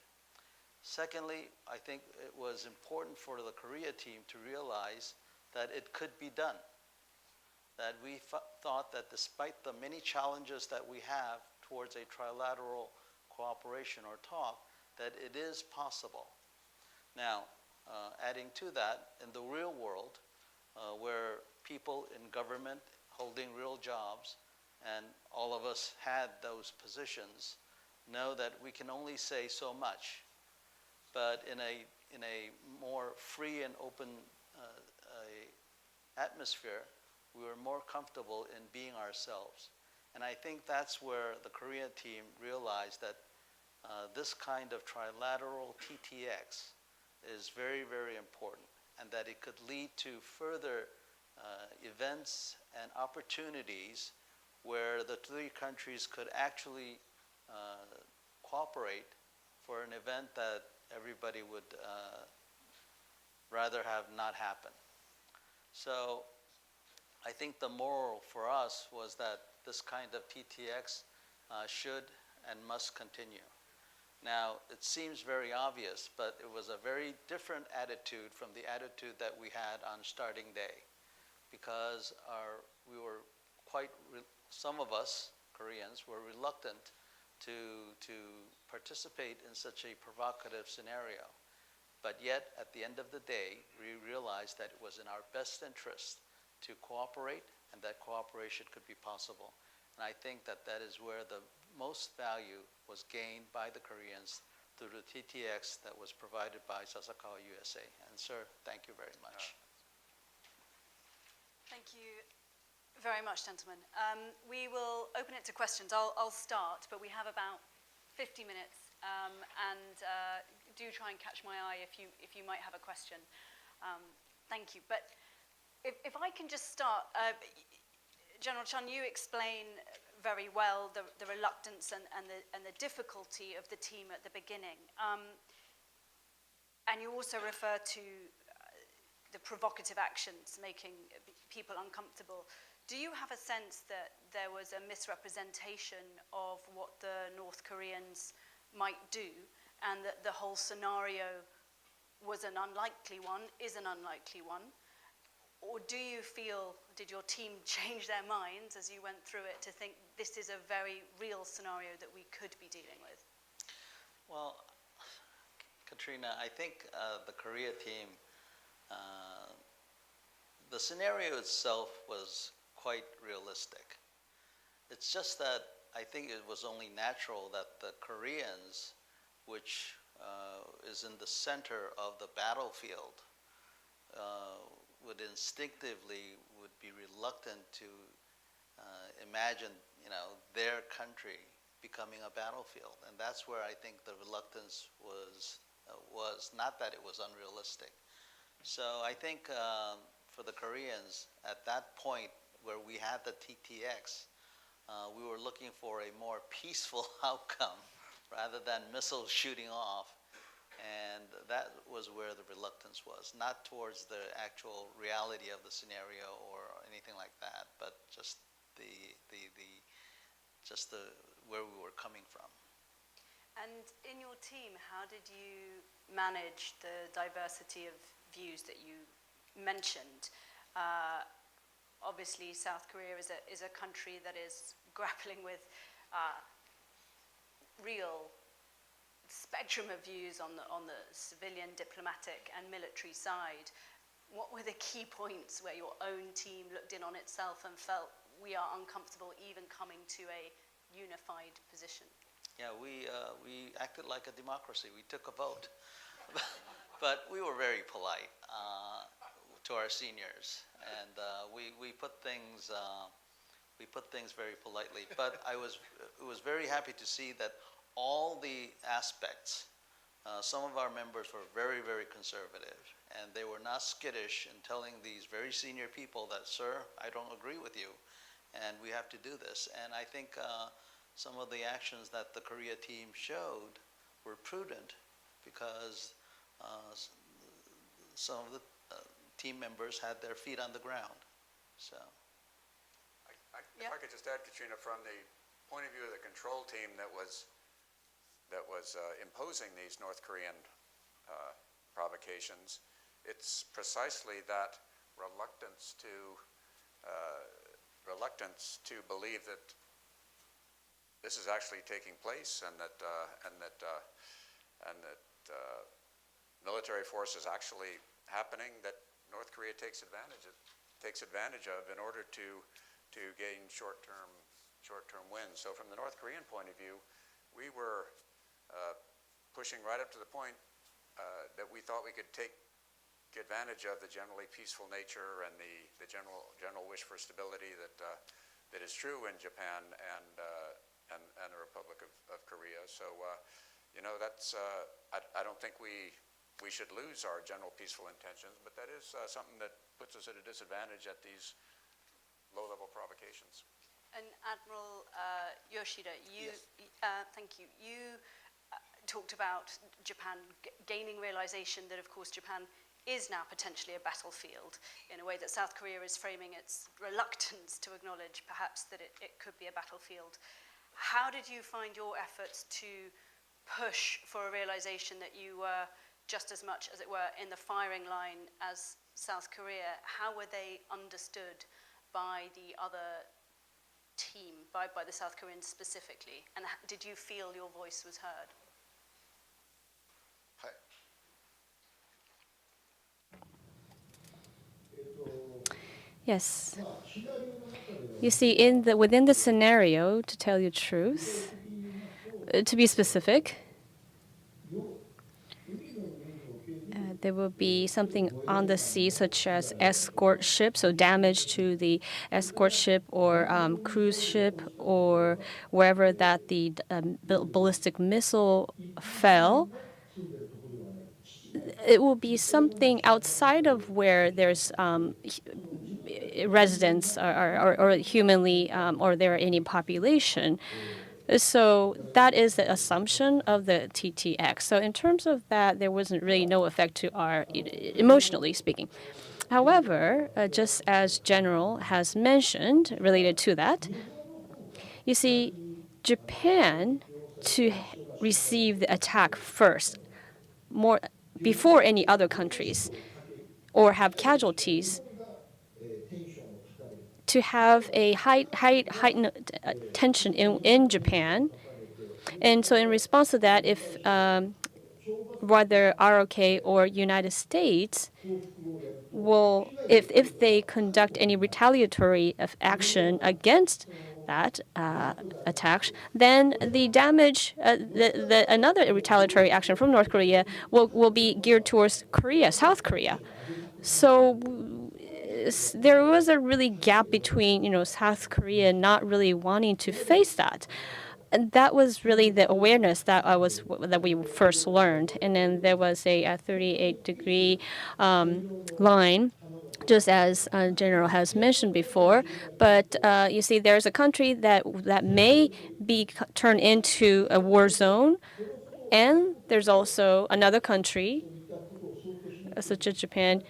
Secondly, I think it was important for the Korea team to realize that it could be done. That we thought that despite the many challenges that we have towards a trilateral cooperation or talk, that it is possible. Now, adding to that, in the real world, where people in government holding real jobs, and all of us had those positions, know that we can only say so much. But in a more free and open atmosphere, we were more comfortable in being ourselves. And I think that's where the Korean team realized that this kind of trilateral TTX is very, very important, and that it could lead to further events and opportunities where the three countries could actually cooperate for an event that everybody would rather have not happen. So I think the moral for us was that this kind of TTX should and must continue. Now, it seems very obvious, but it was a very different attitude from the attitude that we had on starting day, because we were some of us, Koreans, were reluctant to participate in such a provocative scenario. But yet, at the end of the day, we realized that it was in our best interest to cooperate, and that cooperation could be possible. And I think that that is where the most value was gained by the Koreans through the TTX that was provided by Sasakawa USA. And sir, thank you very much. Thank you very much, gentlemen. We will open it to questions. I'll start, but we have about 50 minutes. And do try and catch my eye if you might have a question. Thank you. But if I can just start, General Chun, you explain very well the reluctance and the difficulty of the team at the beginning. And you also refer to the provocative actions making people uncomfortable. Do you have a sense that there was a misrepresentation of what the North Koreans might do, and that the whole scenario was an unlikely one, is an unlikely one? Or do you feel, did your team change their minds as you went through it to think this is a very real scenario that we could be dealing with? Well, Katrina, I think the Korea team, the scenario itself was quite realistic. It's just that I think it was only natural that the Koreans, which is in the center of the battlefield, would instinctively be reluctant to imagine, their country becoming a battlefield. And that's where I think the reluctance was was not that it was unrealistic. So I think for the Koreans, at that point where we had the TTX, we were looking for a more peaceful outcome rather than missiles shooting off. And that was where the reluctance was, not towards the actual reality of the scenario or anything like that, but just where we were coming from. And in your team, how did you manage the diversity of views that you mentioned? Obviously, South Korea is a country that is grappling with real spectrum of views on the civilian, diplomatic, and military side. What were the key points where your own team looked in on itself and felt we are uncomfortable even coming to a unified position? Yeah, we acted like a democracy. We took a vote, but we were very polite to our seniors, and we put things very politely. But I was very happy to see that all the aspects. Some of our members were very, very conservative, and they were not skittish in telling these very senior people that, sir, I don't agree with you, and we have to do this. And I think some of the actions that the Korea team showed were prudent because some of the team members had their feet on the ground. So, If I could just add, Katrina, from the point of view of the control team that was imposing these North Korean provocations, it's precisely that reluctance to believe that this is actually taking place and that military force is actually happening that North Korea takes advantage of in order to gain short-term wins. So from the North Korean point of view, we were pushing right up to the point that we thought we could take advantage of the generally peaceful nature and the general wish for stability that is true in Japan and the Republic of Korea. So that's I don't think we should lose our general peaceful intentions, but that is something that puts us at a disadvantage at these low-level provocations. And Admiral Yoshida, Yes. Thank you. You talked about Japan gaining realization that, of course, Japan is now potentially a battlefield in a way that South Korea is framing its reluctance to acknowledge perhaps that it could be a battlefield. How did you find your efforts to push for a realization that you were just as much, as it were, in the firing line as South Korea? How were they understood by the other team, by the South Koreans specifically? And did you feel your voice was heard? Yes. You see, within the scenario, to tell you the truth, to be specific, there will be something on the sea, such as escort ship, so damage to the escort ship or cruise ship or wherever that the ballistic missile fell. It will be something outside of where there's residents or humanly or there any population. So that is the assumption of the TTX. So in terms of that, there wasn't really no effect to our, emotionally speaking. However, just as General has mentioned related to that, you see, Japan to receive the attack first, more before any other countries, or have casualties, to have a heightened tension in Japan. And so in response to that, if whether ROK or United States will, if they conduct any retaliatory action against that attack, then the damage, another retaliatory action from North Korea will be geared towards Korea, South Korea. So there was a really gap between, South Korea not really wanting to face that. and that was really the awareness that that we first learned. And then there was a 38-degree line, just as General has mentioned before. But you see, there's a country that may be turned into a war zone, and there's also another country, such as Japan,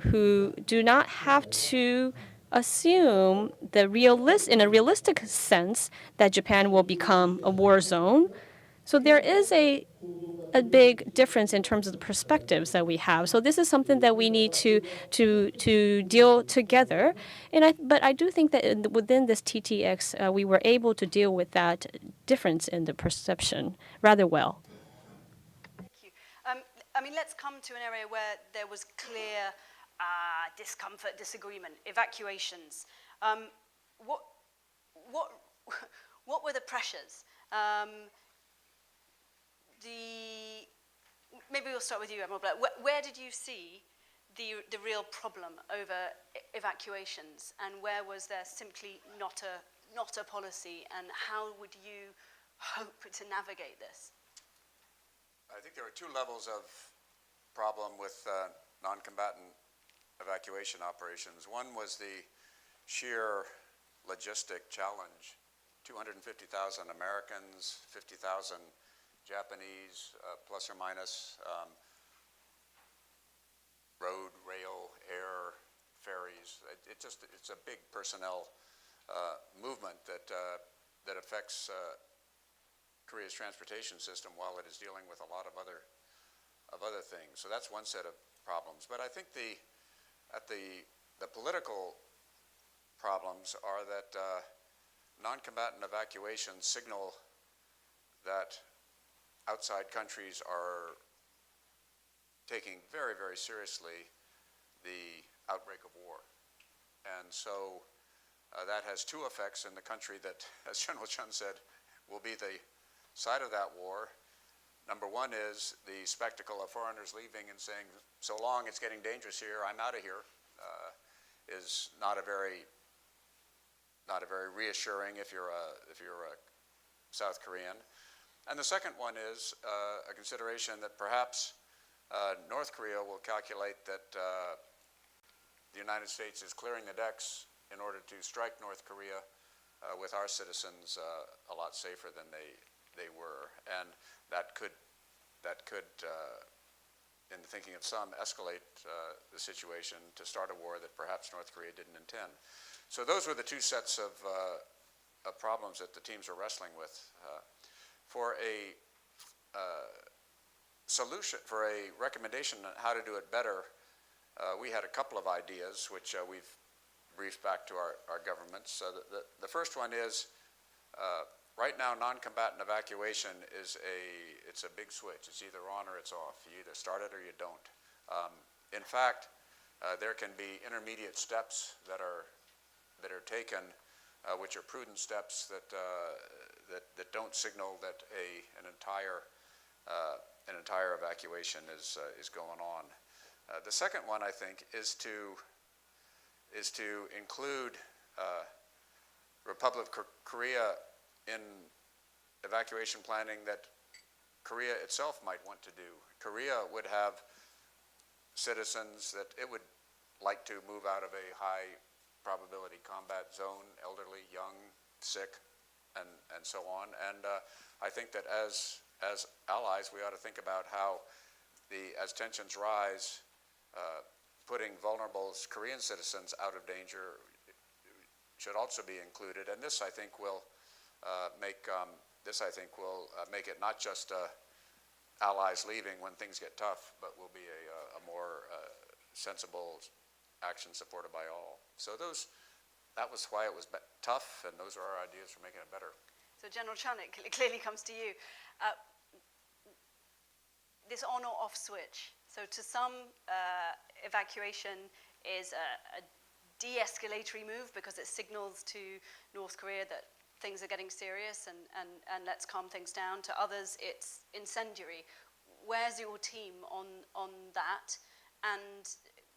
who do not have to assume in a realistic sense that Japan will become a war zone. So there is a big difference in terms of the perspectives that we have. So this is something that we need to deal together. But I do think that within this TTX, we were able to deal with that difference in the perception rather well. Thank you. I mean, let's come to an area where there was clear discomfort, disagreement, evacuations. What were the pressures? Maybe we'll start with you, Admiral Blair. Where did you see the real problem over evacuations, and where was there simply not a policy, and how would you hope to navigate this? I think there are two levels of problem with non-combatant evacuation operations. One was the sheer logistic challenge. 250,000 Americans, 50,000 Japanese, plus or minus, road, rail, air, ferries. It's a big personnel movement that affects Korea's transportation system while it is dealing with a lot of other things. So that's one set of problems. But I think the political problems are that non-combatant evacuations signal that outside countries are taking very, very seriously the outbreak of war. And so that has two effects in the country that, as General Chun said, will be the site of that war. Number one is the spectacle of foreigners leaving and saying, so long, it's getting dangerous here, I'm out of here, is not a very reassuring if you're a South Korean. And the second one is a consideration that perhaps North Korea will calculate that the United States is clearing the decks in order to strike North Korea with our citizens a lot safer than they were. And that could in the thinking of some, escalate the situation to start a war that perhaps North Korea didn't intend. So those were the two sets of problems that the teams are wrestling with. For a solution, for a recommendation on how to do it better, we had a couple of ideas which we've briefed back to our governments. The first one is, right now, non-combatant evacuation is it's a big switch. It's either on or it's off. You either start it or you don't. In fact, there can be intermediate steps that are taken, which are prudent steps that don't signal that an entire evacuation is going on. The second one, I think, is to include Republic of Korea in evacuation planning that Korea itself might want to do. Korea would have citizens that it would like to move out of a high probability combat zone, elderly, young, sick, and so on. And I think that as allies, we ought to think about how as tensions rise, putting vulnerable Korean citizens out of danger should also be included. And this, I think, will make it not just allies leaving when things get tough, but will be a more sensible action supported by all. So that was why it was tough, and those are our ideas for making it better. So General Chun, it clearly comes to you. This on or off switch. So to some, evacuation is a de-escalatory move because it signals to North Korea that things are getting serious and let's calm things down. To others, it's incendiary. Where's your team on that? And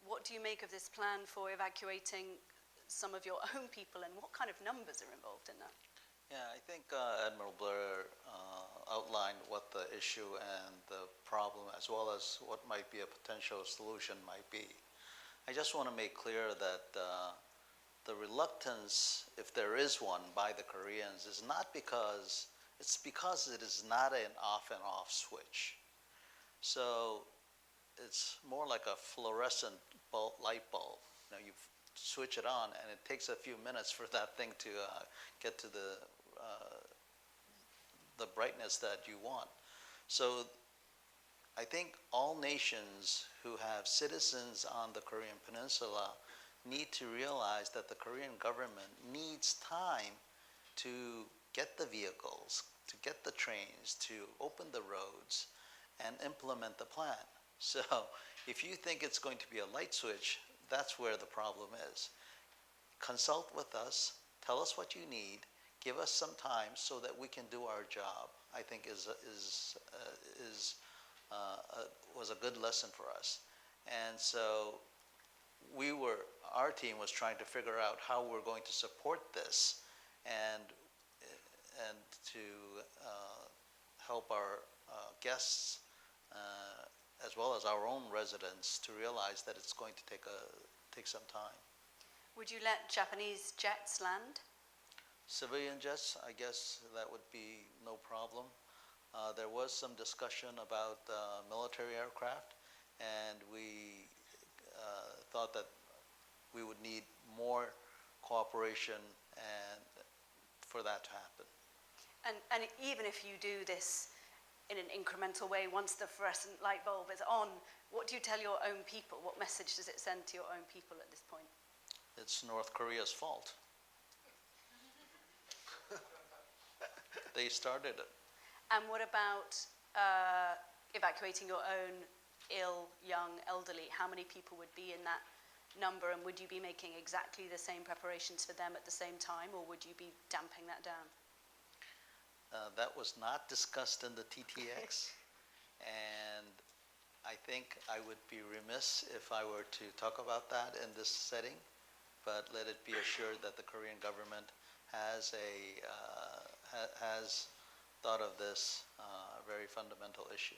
what do you make of this plan for evacuating some of your own people, and what kind of numbers are involved in that? Yeah, I think Admiral Blair outlined what the issue and the problem, as well as what might be a potential solution might be. I just want to make clear that the reluctance, if there is one, by the Koreans is not because, it's because it is not an off and off switch. So it's more like a fluorescent light bulb. You switch it on, and it takes a few minutes for that thing to get to the brightness that you want. So I think all nations who have citizens on the Korean Peninsula need to realize that the Korean government needs time to get the vehicles, to get the trains, to open the roads, and implement the plan. So if you think it's going to be a light switch, that's where the problem is. Consult with us, tell us what you need, give us some time so that we can do our job, I think was a good lesson for us. And so our team was trying to figure out how we're going to support this and to help our guests as well as our own residents to realize that it's going to take some time. Would you let Japanese jets land? Civilian jets, I guess that would be no problem. There was some discussion about military aircraft, and we thought that we would need more cooperation and for that to happen. And even if you do this in an incremental way, once the fluorescent light bulb is on, what do you tell your own people? What message does it send to your own people at this point? It's North Korea's fault. They started it. And what about evacuating your own ill, young, elderly? How many people would be in that number, and would you be making exactly the same preparations for them at the same time, or would you be damping that down? That was not discussed in the TTX, and I think I would be remiss if I were to talk about that in this setting, but let it be assured that the Korean government has thought of this very fundamental issue.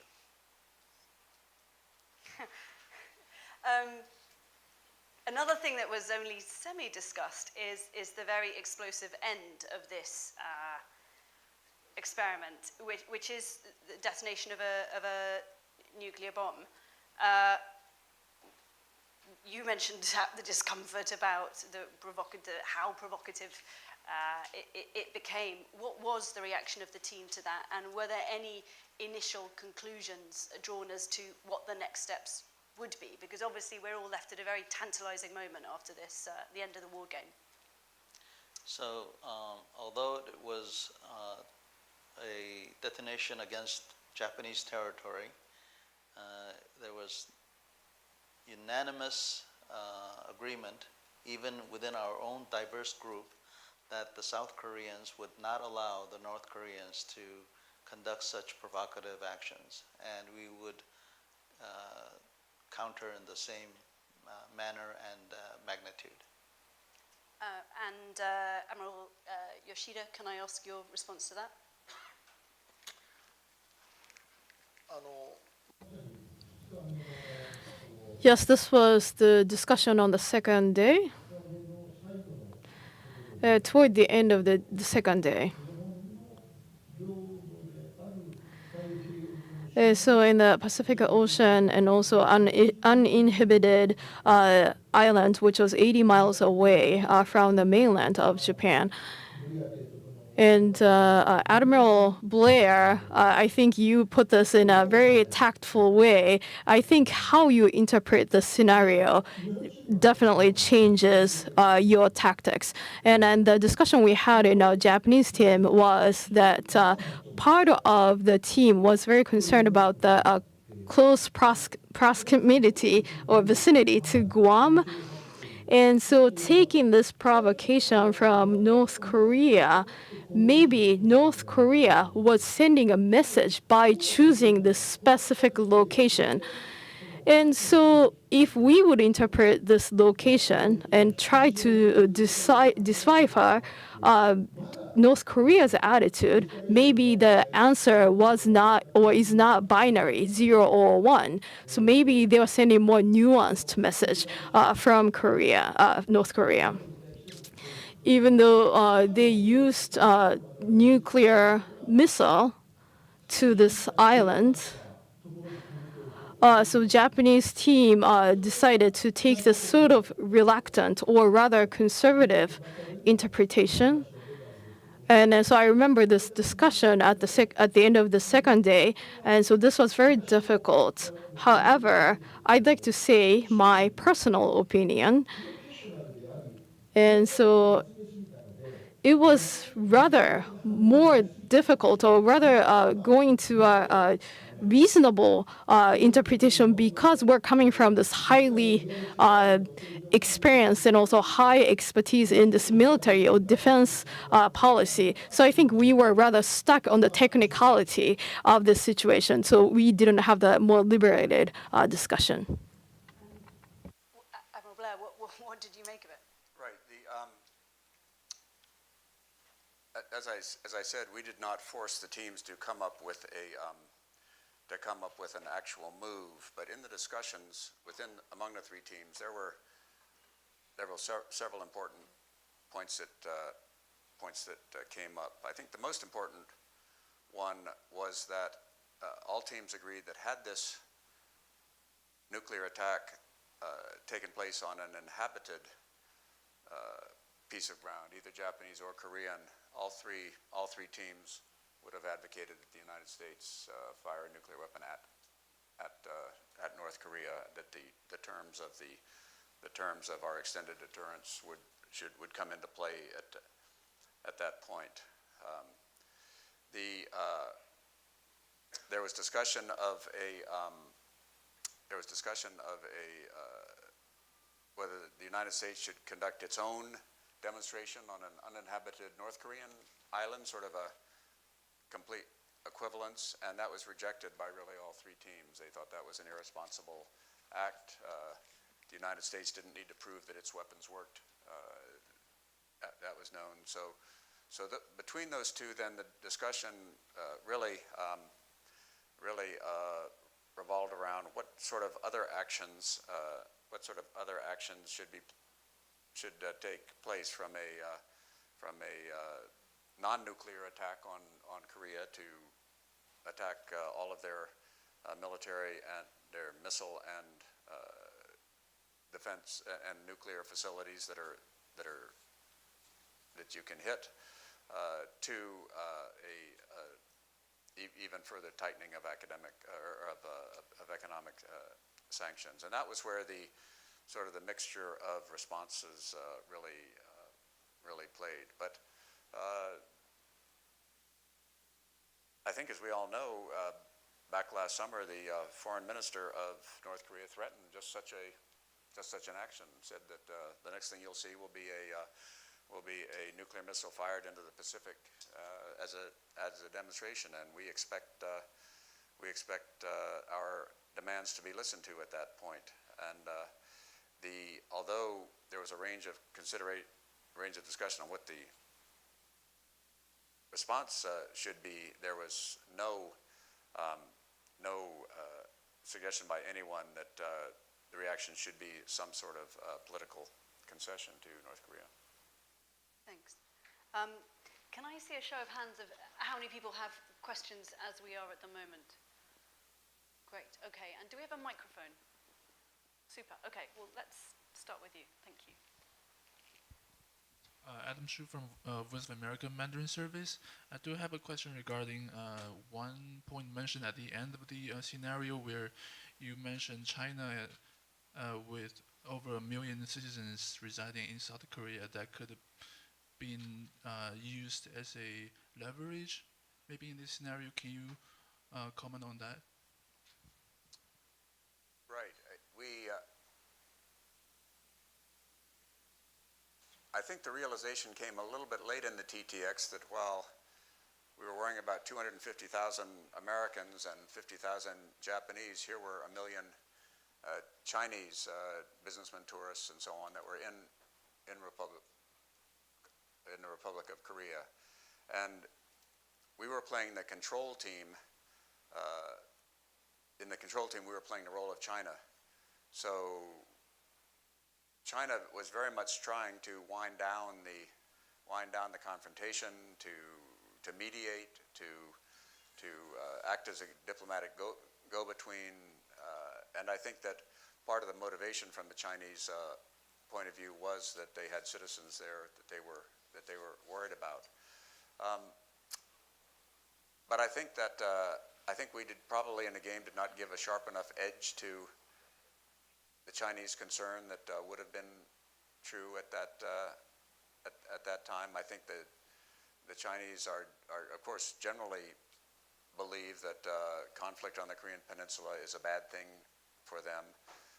Another thing that was only semi-discussed is the very explosive end of this experiment, which is the detonation of a nuclear bomb. You mentioned the discomfort about how provocative it became. What was the reaction of the team to that, and were there any initial conclusions drawn as to what the next steps would be? Because obviously we're all left at a very tantalizing moment after this, the end of the war game. So although it was a detonation against Japanese territory, there was unanimous agreement, even within our own diverse group, that the South Koreans would not allow the North Koreans to conduct such provocative actions, and we would counter in the same manner and magnitude. Admiral Yoshida, can I ask your response to that? Yes, this was the discussion on the second day, toward the end of the second day. So in the Pacific Ocean and also uninhibited island, which was 80 miles away from the mainland of Japan. And Admiral Blair, I think you put this in a very tactful way. I think how you interpret the scenario definitely changes your tactics. And the discussion we had in our Japanese team was that part of the team was very concerned about the close proximity or vicinity to Guam. And so taking this provocation from North Korea, maybe North Korea was sending a message by choosing this specific location. And so if we would interpret this location and try to decipher North Korea's attitude, maybe the answer was not or is not binary, 0 or 1. So maybe they were sending more nuanced message from North Korea. Even though they used nuclear missile to this island, so Japanese team decided to take this sort of reluctant or rather conservative interpretation. And so I remember this discussion at the end of the second day, and so this was very difficult. However, I'd like to say my personal opinion, and so it was rather more difficult, or rather going to a reasonable interpretation, because we're coming from this highly experienced and also high expertise in this military or defense policy. So I think we were rather stuck on the technicality of the situation. So we didn't have the more liberated discussion. Admiral Blair, what did you make of it? Right. As I said, we did not force the teams to come up with an actual move, but in the discussions among the three teams, there were several important points that came up. I think the most important one was that all teams agreed that had this nuclear attack taken place on an inhabited piece of ground, either Japanese or Korean, all three teams would have advocated that the United States fire a nuclear weapon at North Korea. That the terms of our extended deterrence would come into play at that point. There was discussion of whether the United States should conduct its own demonstration on an uninhabited North Korean island, sort of a complete equivalence, and that was rejected by really all three teams. They thought that was an irresponsible act. The United States didn't need to prove that its weapons worked. That was known. So between those two, then the discussion really revolved around what sort of other actions should take place from a non-nuclear attack on Korea to attack all of their military and their missile and defense and nuclear facilities that you can hit, to even further tightening of economic sanctions. And that was where the sort of the mixture of responses really played. But I think, as we all know, back last summer, the foreign minister of North Korea threatened just such an action. Said that the next thing you'll see will be a nuclear missile fired into the Pacific as a demonstration, and we expect our demands to be listened to at that point. And although there was a range of discussion on what the response should be, there was no suggestion by anyone that the reaction should be some sort of political concession to North Korea. Thanks. Can I see a show of hands of how many people have questions as we are at the moment? Great, okay. And do we have a microphone? Super, okay. Well, let's start with you. Thank you. Adam Shu from Voice of America Mandarin Service. I do have a question regarding one point mentioned at the end of the scenario where you mentioned China with over 1 million citizens residing in South Korea that could have been used as a leverage, maybe in this scenario. Can you comment on that? Right. I think the realization came a little bit late in the TTX that while we were worrying about 250,000 Americans and 50,000 Japanese, here were 1 million Chinese businessmen, tourists, and so on that were in the Republic of Korea. And we were playing the control team. In the control team, we were playing the role of China. So China was very much trying to wind down the confrontation, to mediate, to act as a diplomatic go-between. And I think that part of the motivation from the Chinese point of view was that they had citizens there that they were worried about. But I think that we did probably in the game did not give a sharp enough edge to the Chinese concern that would have been true at that time. I think that the Chinese are of course generally believe that conflict on the Korean Peninsula is a bad thing for them,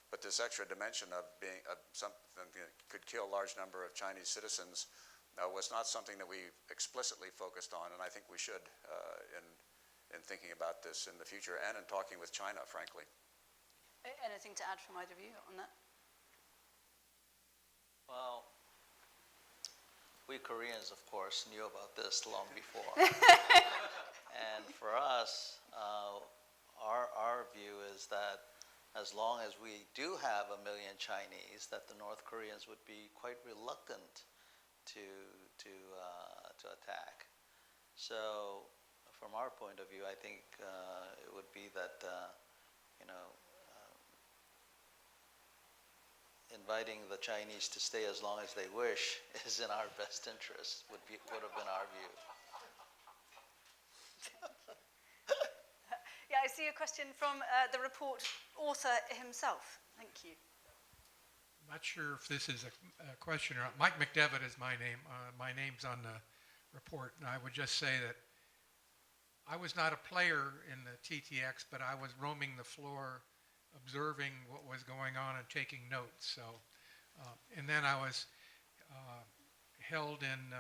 but this extra dimension of being something that could kill a large number of Chinese citizens was not something that we explicitly focused on, and I think we should in thinking about this in the future and in talking with China, frankly. Anything to add from either of you on that? Well, we Koreans, of course, knew about this long before. And for us, our view is that as long as we do have 1 million Chinese, that the North Koreans would be quite reluctant to attack. So, from our point of view, I think it would be that inviting the Chinese to stay as long as they wish is in our best interest. Would have been our view. Yeah, I see a question from the report author himself. Thank you. I'm not sure if this is a question or not. Mike McDevitt is my name. My name's on the report, and I would just say that I was not a player in the TTX, but I was roaming the floor, observing what was going on and taking notes. So, and then I was held in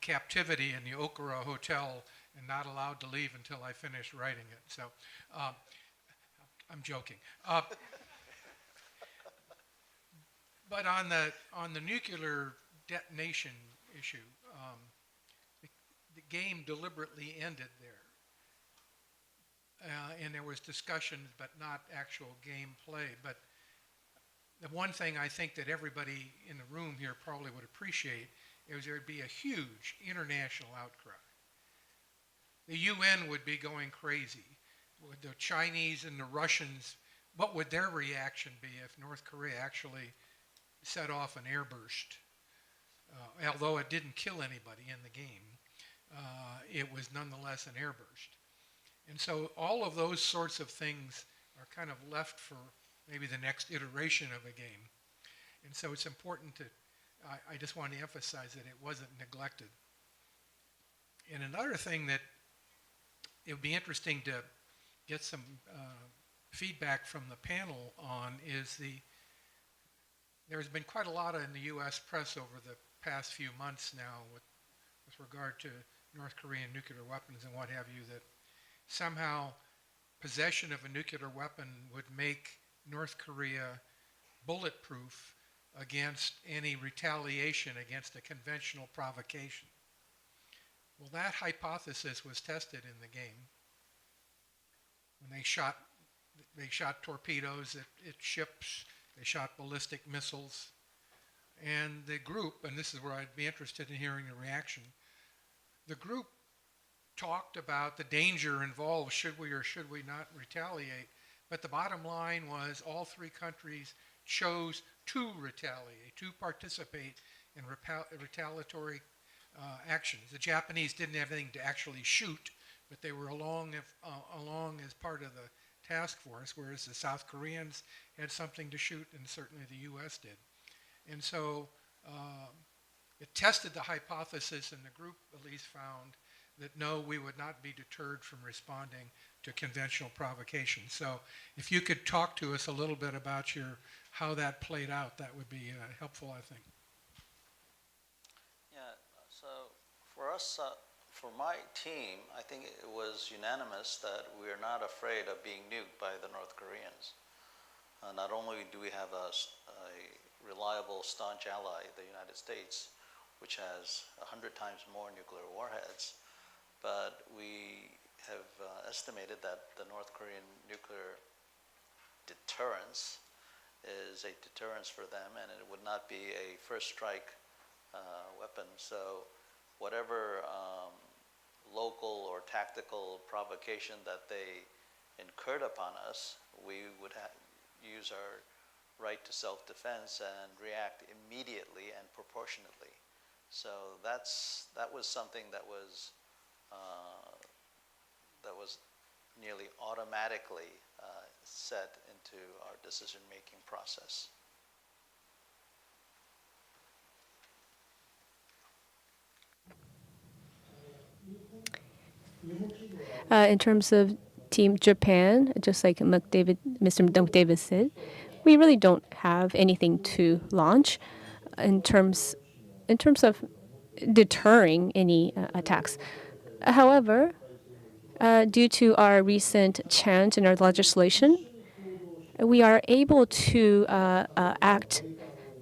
captivity in the Okura Hotel and not allowed to leave until I finished writing it. So, I'm joking. But on the nuclear detonation issue, the game deliberately ended there. And there was discussion, but not actual gameplay. But the one thing I think that everybody in the room here probably would appreciate is there would be a huge international outcry. The UN would be going crazy. Would the Chinese and the Russians, what would their reaction be if North Korea actually set off an airburst? Although it didn't kill anybody in the game, it was nonetheless an airburst. And so all of those sorts of things are kind of left for maybe the next iteration of a game. And so it's important to, I just want to emphasize that it wasn't neglected. And another thing that it would be interesting to get some feedback from the panel on is there's been quite a lot in the US press over the past few months now with regard to North Korean nuclear weapons and what have you, that somehow possession of a nuclear weapon would make North Korea bulletproof against any retaliation against a conventional provocation. Well, that hypothesis was tested in the game when they shot torpedoes at ships, they shot ballistic missiles, and the group, and this is where I'd be interested in hearing a reaction, the group talked about the danger involved, should we or should we not retaliate, but the bottom line was all three countries chose to retaliate, to participate in retaliatory actions. The Japanese didn't have anything to actually shoot, but they were along as part of the task force, whereas the South Koreans had something to shoot, and certainly the US did. And so it tested the hypothesis, and the group at least found that no, we would not be deterred from responding to conventional provocation. So if you could talk to us a little bit about how that played out, that would be helpful, I think. Yeah, so for us, for my team, I think it was unanimous that we are not afraid of being nuked by the North Koreans. Not only do we have a reliable, staunch ally, the United States, which has 100 times more nuclear warheads. But we have estimated that the North Korean nuclear deterrence is a deterrence for them, and it would not be a first strike weapon. So whatever local or tactical provocation that they incurred upon us, we would use our right to self-defense and react immediately and proportionately. So that was something that was nearly automatically set into our decision-making process. In terms of Team Japan, just like Mr. McDavid said, we really don't have anything to launch in terms of deterring any attacks. However, due to our recent change in our legislation, we are able to act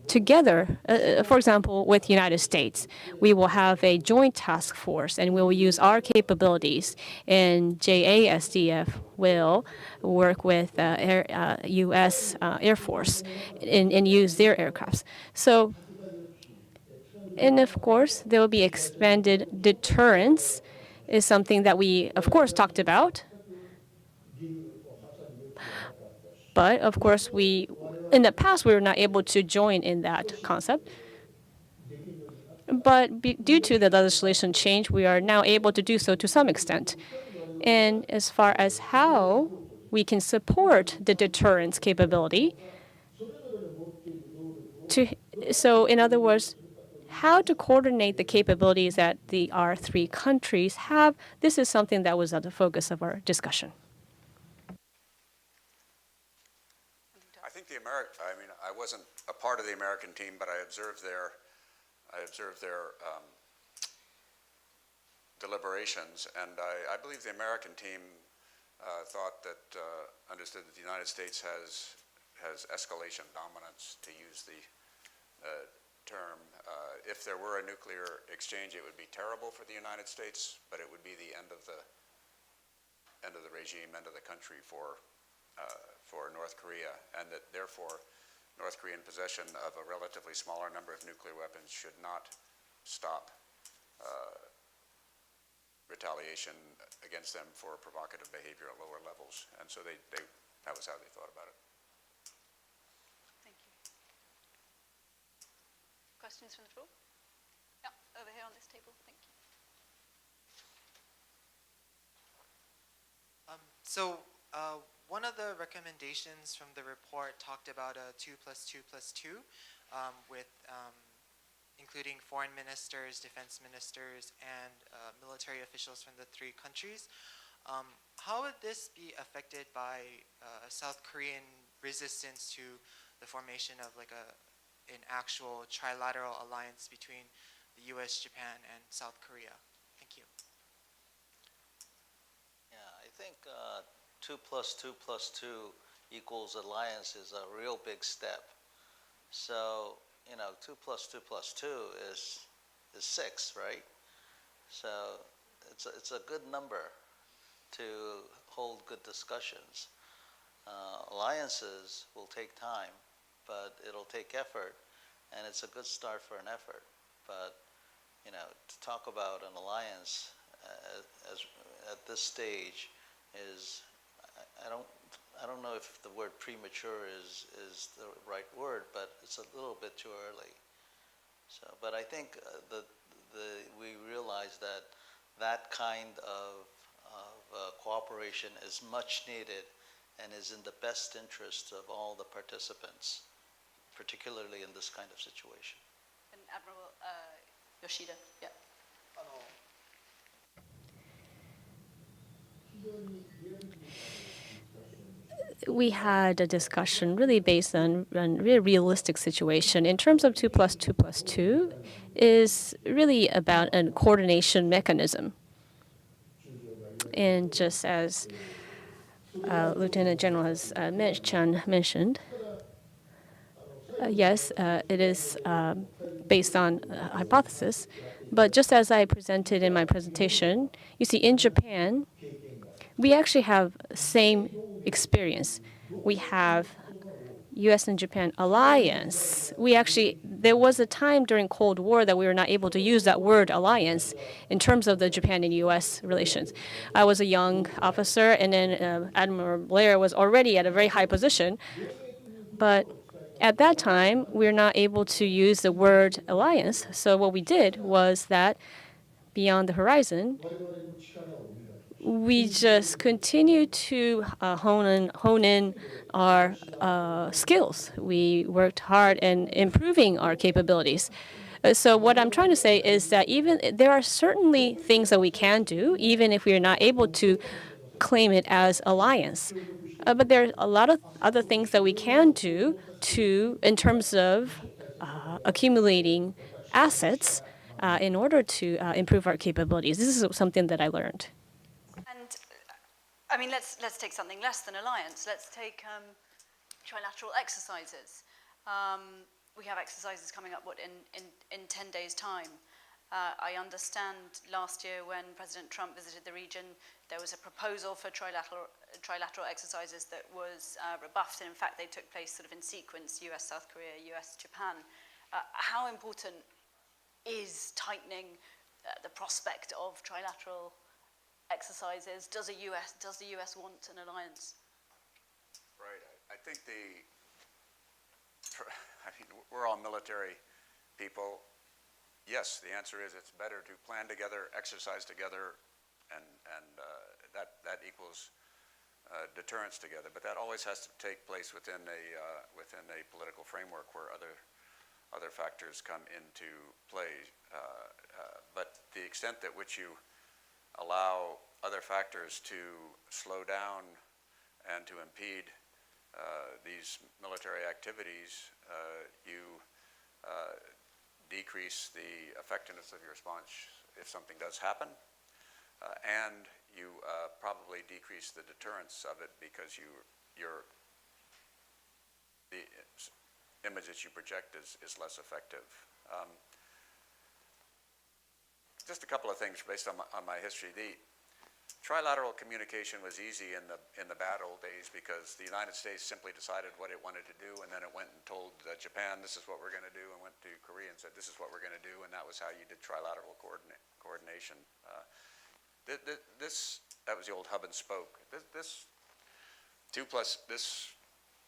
together. For example, with United States, we will have a joint task force, and we will use our capabilities. And JASDF will work with U.S. Air Force and use their aircrafts. So, and of course, there will be expanded deterrence, is something that we, of course, talked about. But of course, in the past, we were not able to join in that concept. But due to the legislation change, we are now able to do so to some extent. And as far as how we can support the deterrence capability, so in other words, how to coordinate the capabilities that our three countries have, this is something that was at the focus of our discussion. I mean, I wasn't a part of the American team, but I observed their deliberations, and I believe the American team understood that the United States has escalation dominance, to use the term. If there were a nuclear exchange, it would be terrible for the United States, but it would be the end of the regime, end of the country for North Korea, and that therefore North Korean possession of a relatively smaller number of nuclear weapons should not stop retaliation against them for provocative behavior at lower levels. And so that was how they thought about it. Thank you. Questions from the floor? Yeah, over here on this table. Thank you. One of the recommendations from the report talked about a 2+2+2 with including foreign ministers, defense ministers, and military officials from the three countries. How would this be affected by South Korean resistance to the formation of like an actual trilateral alliance between the US, Japan, and South Korea? Thank you. Yeah, I think 2+2+2 equals alliance is a real big step. So, 2+2+2 is 6, right? So it's a good number to hold good discussions. Alliances will take time, but it'll take effort, and it's a good start for an effort. But to talk about an alliance at this stage is, I don't know if the word premature is the right word, but it's a little bit too early. So, but I think we realize that kind of cooperation is much needed and is in the best interest of all the participants, particularly in this kind of situation. And Admiral Yoshida, yeah. We had a discussion really based on a really realistic situation. In terms of 2+2+2 is really about a coordination mechanism. And just as Lieutenant General Chun mentioned, yes, it is based on hypothesis. But just as I presented in my presentation, you see, in Japan, we actually have same experience. We have U.S. and Japan alliance. There was a time during Cold War that we were not able to use that word alliance in terms of the Japan and U.S. relations. I was a young officer, and then Admiral Blair was already at a very high position. But at that time, we were not able to use the word alliance. So what we did was that beyond the horizon, we just continue to hone in our skills. We worked hard in improving our capabilities. So what I'm trying to say is that even there are certainly things that we can do, even if we are not able to claim it as alliance. But there are a lot of other things that we can do in terms of accumulating assets in order to improve our capabilities. This is something that I learned. And I mean, let's take something less than alliance. Let's take trilateral exercises. We have exercises coming up, in 10 days' time. I understand last year when President Trump visited the region, there was a proposal for trilateral exercises that was rebuffed, and in fact they took place sort of in sequence, US, South Korea, US, Japan. How important is tightening the prospect of trilateral exercises? Does the US want an alliance? Right. I think we're all military people. Yes, the answer is it's better to plan together, exercise together, and that equals deterrence together. But that always has to take place within a political framework where other factors come into play. But the extent at which you allow other factors to slow down and to impede these military activities, you decrease the effectiveness of your response if something does happen, and you probably decrease the deterrence of it because the image that you project is less effective. Just a couple of things based on my history. The trilateral communication was easy in the bad old days because the United States simply decided what it wanted to do, and then it went and told Japan, this is what we're going to do, and went to Korea and said, this is what we're going to do, and that was how you did trilateral coordination. That was the old hub and spoke. This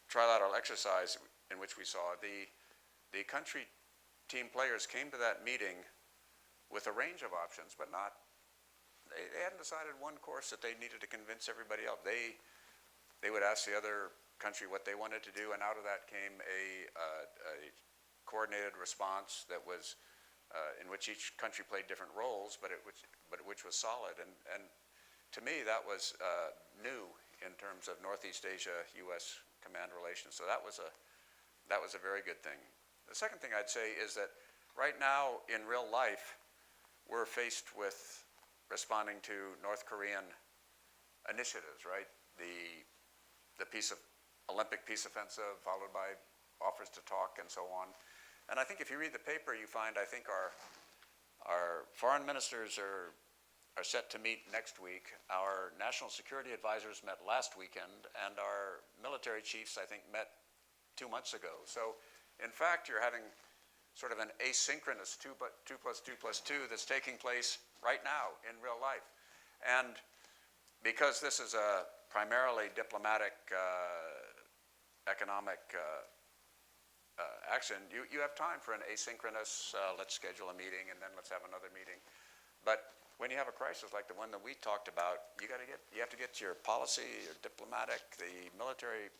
trilateral exercise in which we saw the country team players came to that meeting with a range of options, but they hadn't decided one course that they needed to convince everybody else. They would ask the other country what they wanted to do, and out of that came a coordinated response that was in which each country played different roles, but which was solid. And to me, that was new in terms of Northeast Asia U.S. command relations. So that was a very good thing. The second thing I'd say is that right now in real life, we're faced with responding to North Korean initiatives, right? The Olympic peace offensive, followed by offers to talk and so on. And I think if you read the paper, you find, I think our foreign ministers are set to meet next week. Our national security advisors met last weekend, and our military chiefs, I think, met 2 months ago. So, in fact, you're having sort of an asynchronous 2 + 2 + 2 that's taking place right now in real life. And because this is a primarily diplomatic, economic action, you have time for an asynchronous, let's schedule a meeting and then let's have another meeting. But when you have a crisis like the one that we talked about, you have to get your policy, your diplomatic, the military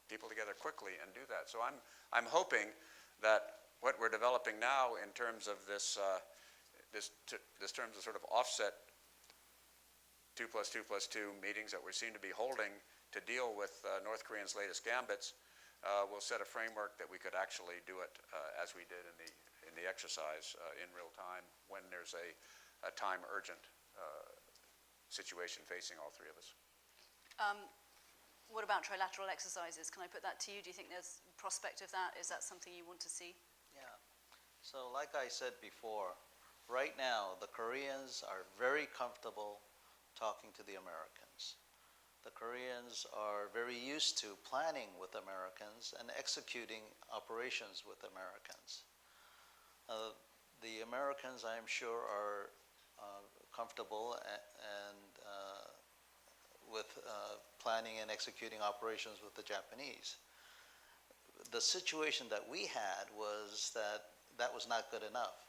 people together quickly and do that. So I'm hoping that what we're developing now in terms of this terms of sort of offset 2 + 2 + 2 meetings that we seem to be holding to deal with North Korea's latest gambits will set a framework that we could actually do it as we did in the exercise in real time when there's a time urgent situation facing all three of us. What about trilateral exercises? Can I put that to you? Do you think there's prospect of that? Is that something you want to see? Yeah. So like I said before, right now the Koreans are very comfortable talking to the Americans. The Koreans are very used to planning with Americans and executing operations with Americans. The Americans, I am sure, are comfortable with planning and executing operations with the Japanese. The situation that we had was that was not good enough.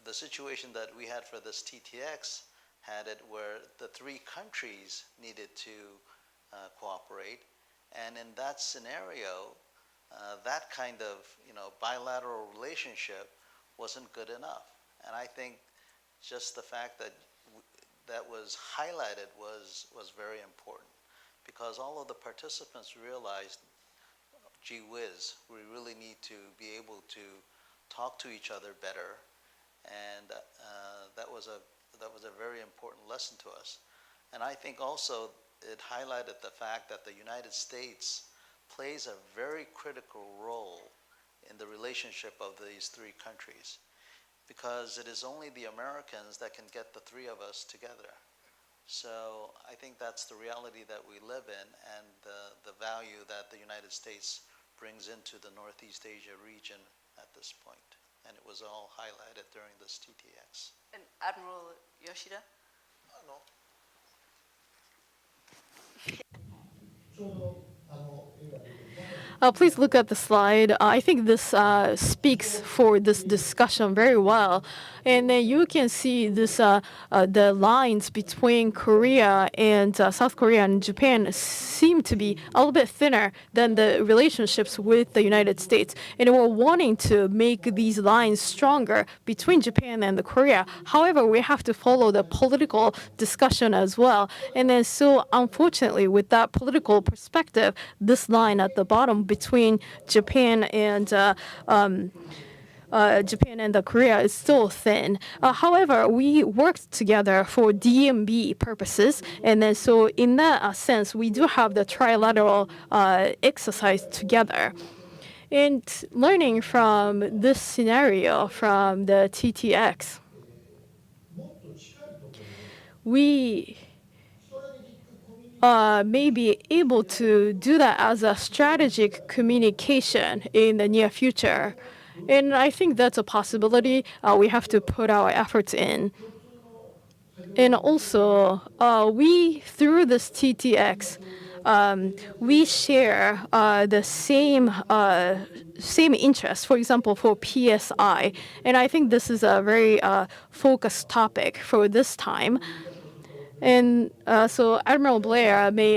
The situation that we had for this TTX had it where the three countries needed to cooperate, and in that scenario, that kind of bilateral relationship wasn't good enough. And I think just the fact that that was highlighted was very important, because all of the participants realized, gee whiz, we really need to be able to talk to each other better, and that was a very important lesson to us. And I think also it highlighted the fact that the United States plays a very critical role in the relationship of these three countries, because it is only the Americans that can get the three of us together. So I think that's the reality that we live in, and the value that the United States brings into the Northeast Asia region at this point. And it was all highlighted during this TTX. And Admiral Yoshida? Please look at the slide. I think this speaks for this discussion very well. And then you can see this the lines between Korea and South Korea and Japan seem to be a little bit thinner than the relationships with the United States. And we're wanting to make these lines stronger between Japan and the Korea. However, we have to follow the political discussion as well. And then so unfortunately, with that political perspective, this line at the bottom between Japan and Korea is still thin. However, we worked together for DMB purposes, and then so in that sense, we do have the trilateral exercise together. And learning from this scenario from the TTX, we may be able to do that as a strategic communication in the near future. And I think that's a possibility. We have to put our efforts in. And also, we, through this TTX, we share the same interest, for example, for PSI. And I think this is a very focused topic for this time. And so Admiral Blair may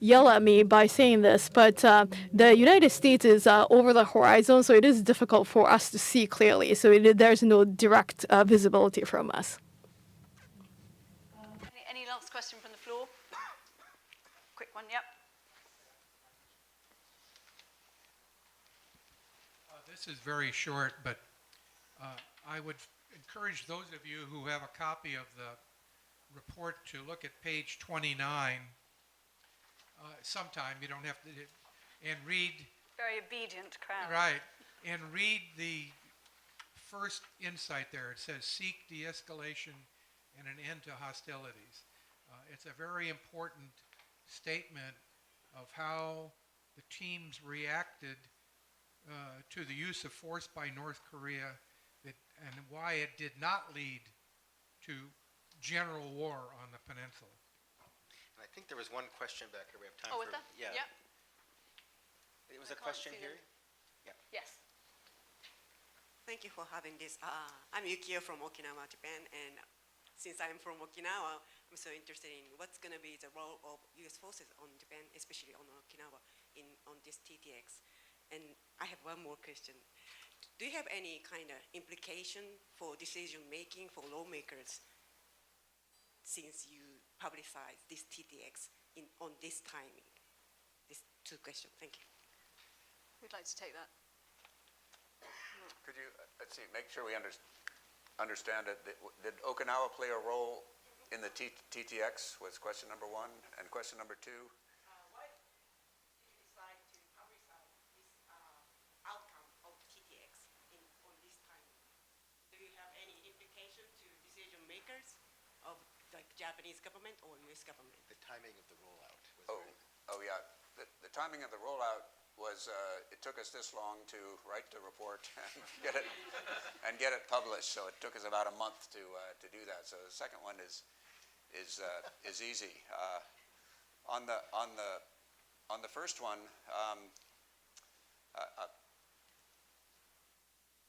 yell at me by saying this, but the United States is over the horizon, so it is difficult for us to see clearly. So there's no direct visibility from us. Any last question from the floor? Quick one, yep. This is very short, but I would encourage those of you who have a copy of the report to look at page 29 sometime. You don't have to, and read. Very obedient crowd. Right, and read the first insight there. It says seek de-escalation and an end to hostilities. It's a very important statement of how the teams reacted to the use of force by North Korea and why it did not lead to general war on the peninsula. And I think there was one question back here. We have time Oh, for. with that? Yeah. It was a question here. Yeah. Yes. Thank you for having this. I'm Yukio from Okinawa, Japan, and since I'm from Okinawa, I'm so interested in what's going to be the role of U.S. forces on Japan, especially on Okinawa, on this TTX. And I have one more question. Do you have any kind of implication for decision making for lawmakers since you publicized this TTX on this timing? These two questions. Thank you. Who'd like to take that? Could you, let's see, make sure we understand it. Did Okinawa play a role in the TTX was question number one, and question number two? factors of like Japanese government or U.S. government? The timing of the rollout. Oh yeah. The timing of the rollout was it took us this long to write the report and get it published. So it took us about a month to do that. So the second one is easy. On the first one,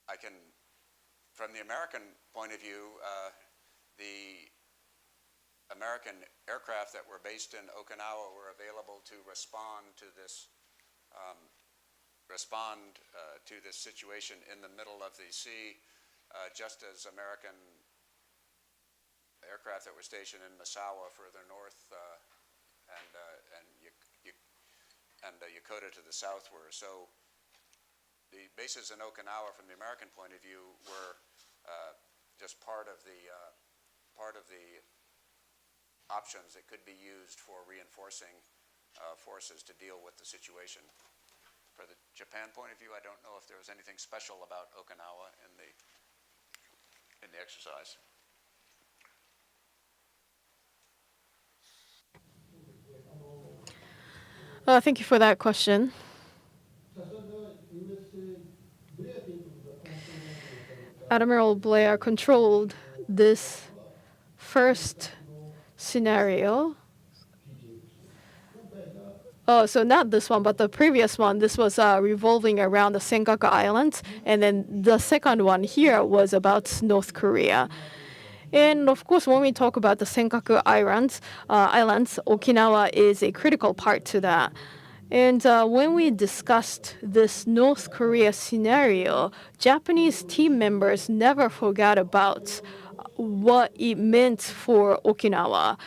I can, from the American point of view, the American aircraft that were based in Okinawa were available to respond to this situation in the middle of the sea, just as American aircraft that were stationed in Misawa further north and Yokota to the south were. So the bases in Okinawa, from the American point of view, were just part of the options that could be used for reinforcing forces to deal with the situation. For the Japan point of view, I don't know if there was anything special about Okinawa in the exercise. Thank you for that question. Admiral Blair controlled this first scenario. Oh, so not this one, but the previous one. This was revolving around the Senkaku Islands. And then the second one here was about North Korea. And of course, when we talk about the Senkaku Islands, Okinawa is a critical part to that. And when we discussed this North Korea scenario, Japanese team members never forgot about what it meant for Okinawa.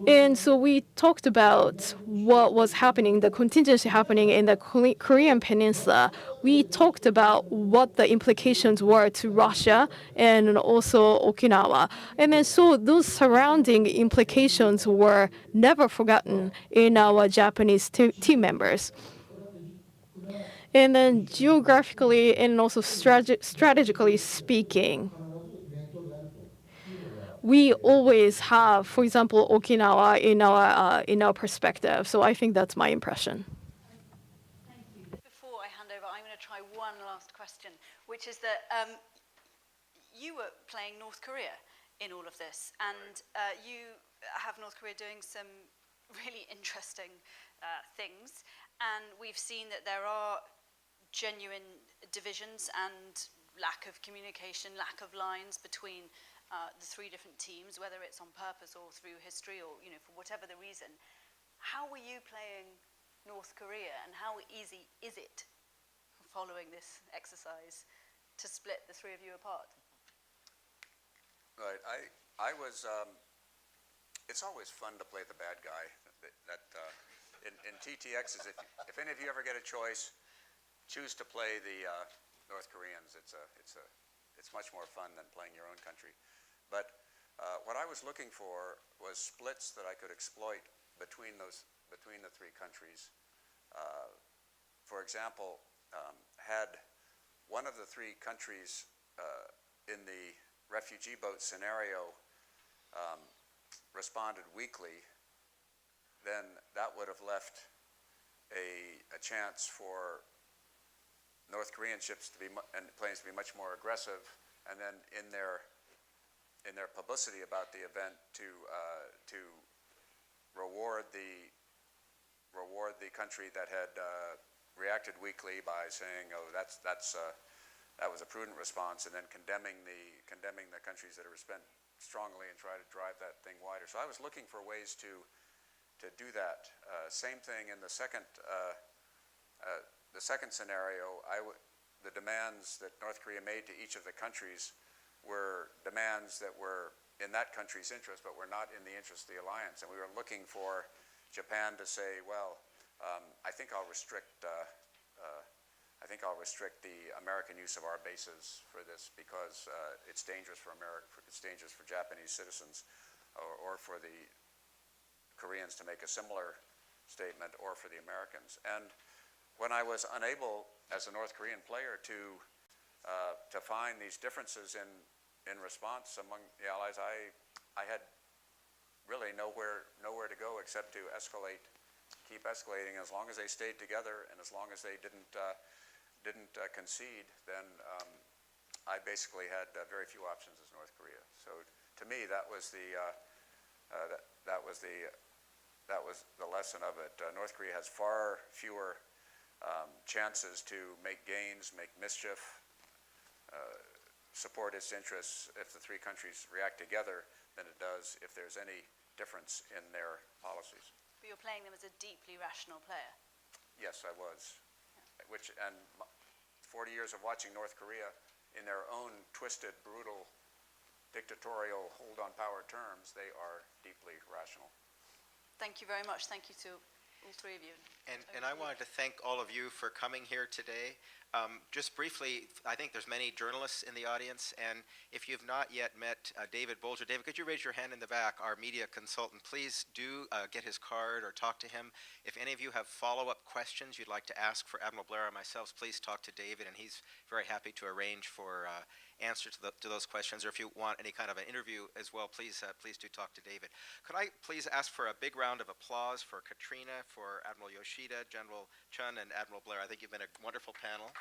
And so we talked about what was happening, the contingency happening in the Korean Peninsula. We talked about what the implications were to Russia and also Okinawa. And then so those surrounding implications were never forgotten in our Japanese team members. And then geographically and also strategically speaking, we always have, for example, Okinawa in our perspective. So I think that's my impression. Before I hand over, I'm going to try one last question, which is that you were playing North Korea in all of this, and you have North Korea doing some really interesting things, and we've seen that there are genuine divisions and lack of communication, lack of lines between the three different teams, whether it's on purpose or through history or, for whatever the reason. How were you playing North Korea, and how easy is it, following this exercise, to split the three of you apart? Right. I was. It's always fun to play the bad guy. In TTXs, if any of you ever get a choice, choose to play the North Koreans. It's much more fun than playing your own country. But what I was looking for was splits that I could exploit between the three countries. For example, had one of the three countries in the refugee boat scenario responded weakly, then that would have left a chance for North Korean ships and planes to be much more aggressive, and then in their publicity about the event to reward the country that had reacted weakly by saying, "Oh, that was a prudent response," and then condemning the countries that have responded strongly and try to drive that thing wider. So I was looking for ways to do that. Same thing in the second scenario. The demands that North Korea made to each of the countries were demands that were in that country's interest, but were not in the interest of the alliance. And we were looking for Japan to say, "Well, I think I'll restrict the American use of our bases for this because it's dangerous for it's dangerous for Japanese citizens, or for the Koreans to make a similar statement, or for the Americans." And when I was unable, as a North Korean player, to find these differences in in response among the allies, I had really nowhere to go except to escalate, keep escalating. As long as they stayed together and as long as they didn't concede, then I basically had very few options as North Korea. So to me, that was the lesson of it. North Korea has far fewer chances to make gains, make mischief, support its interests if the three countries react together than it does if there's any difference in their policies. But you're playing them as a deeply rational player. Yes, I was. And 40 years of watching North Korea in their own twisted, brutal, dictatorial, hold-on-power terms, they are deeply rational. Thank you very much. Thank you to all three of you. And I wanted to thank all of you for coming here today. Just briefly, I think there's many journalists in the audience, and if you've not yet met David Bolger, David, could you raise your hand in the back, our media consultant? Please do get his card or talk to him. If any of you have follow-up questions you'd like to ask for Admiral Blair or myself, please talk to David, and he's very happy to arrange for answers to those questions. Or if you want any kind of an interview as well, please do talk to David. Could I please ask for a big round of applause for Katrina, for Admiral Yoshida, General Chun, and Admiral Blair. I think you've been a wonderful panel.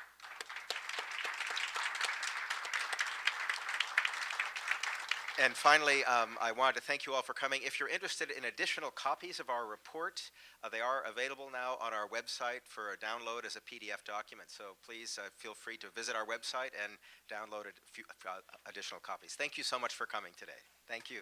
And finally, I wanted to thank you all for coming. If you're interested in additional copies of our report, they are available now on our website for a download as a PDF document. So please feel free to visit our website and download a few additional copies. Thank you so much for coming today. Thank you.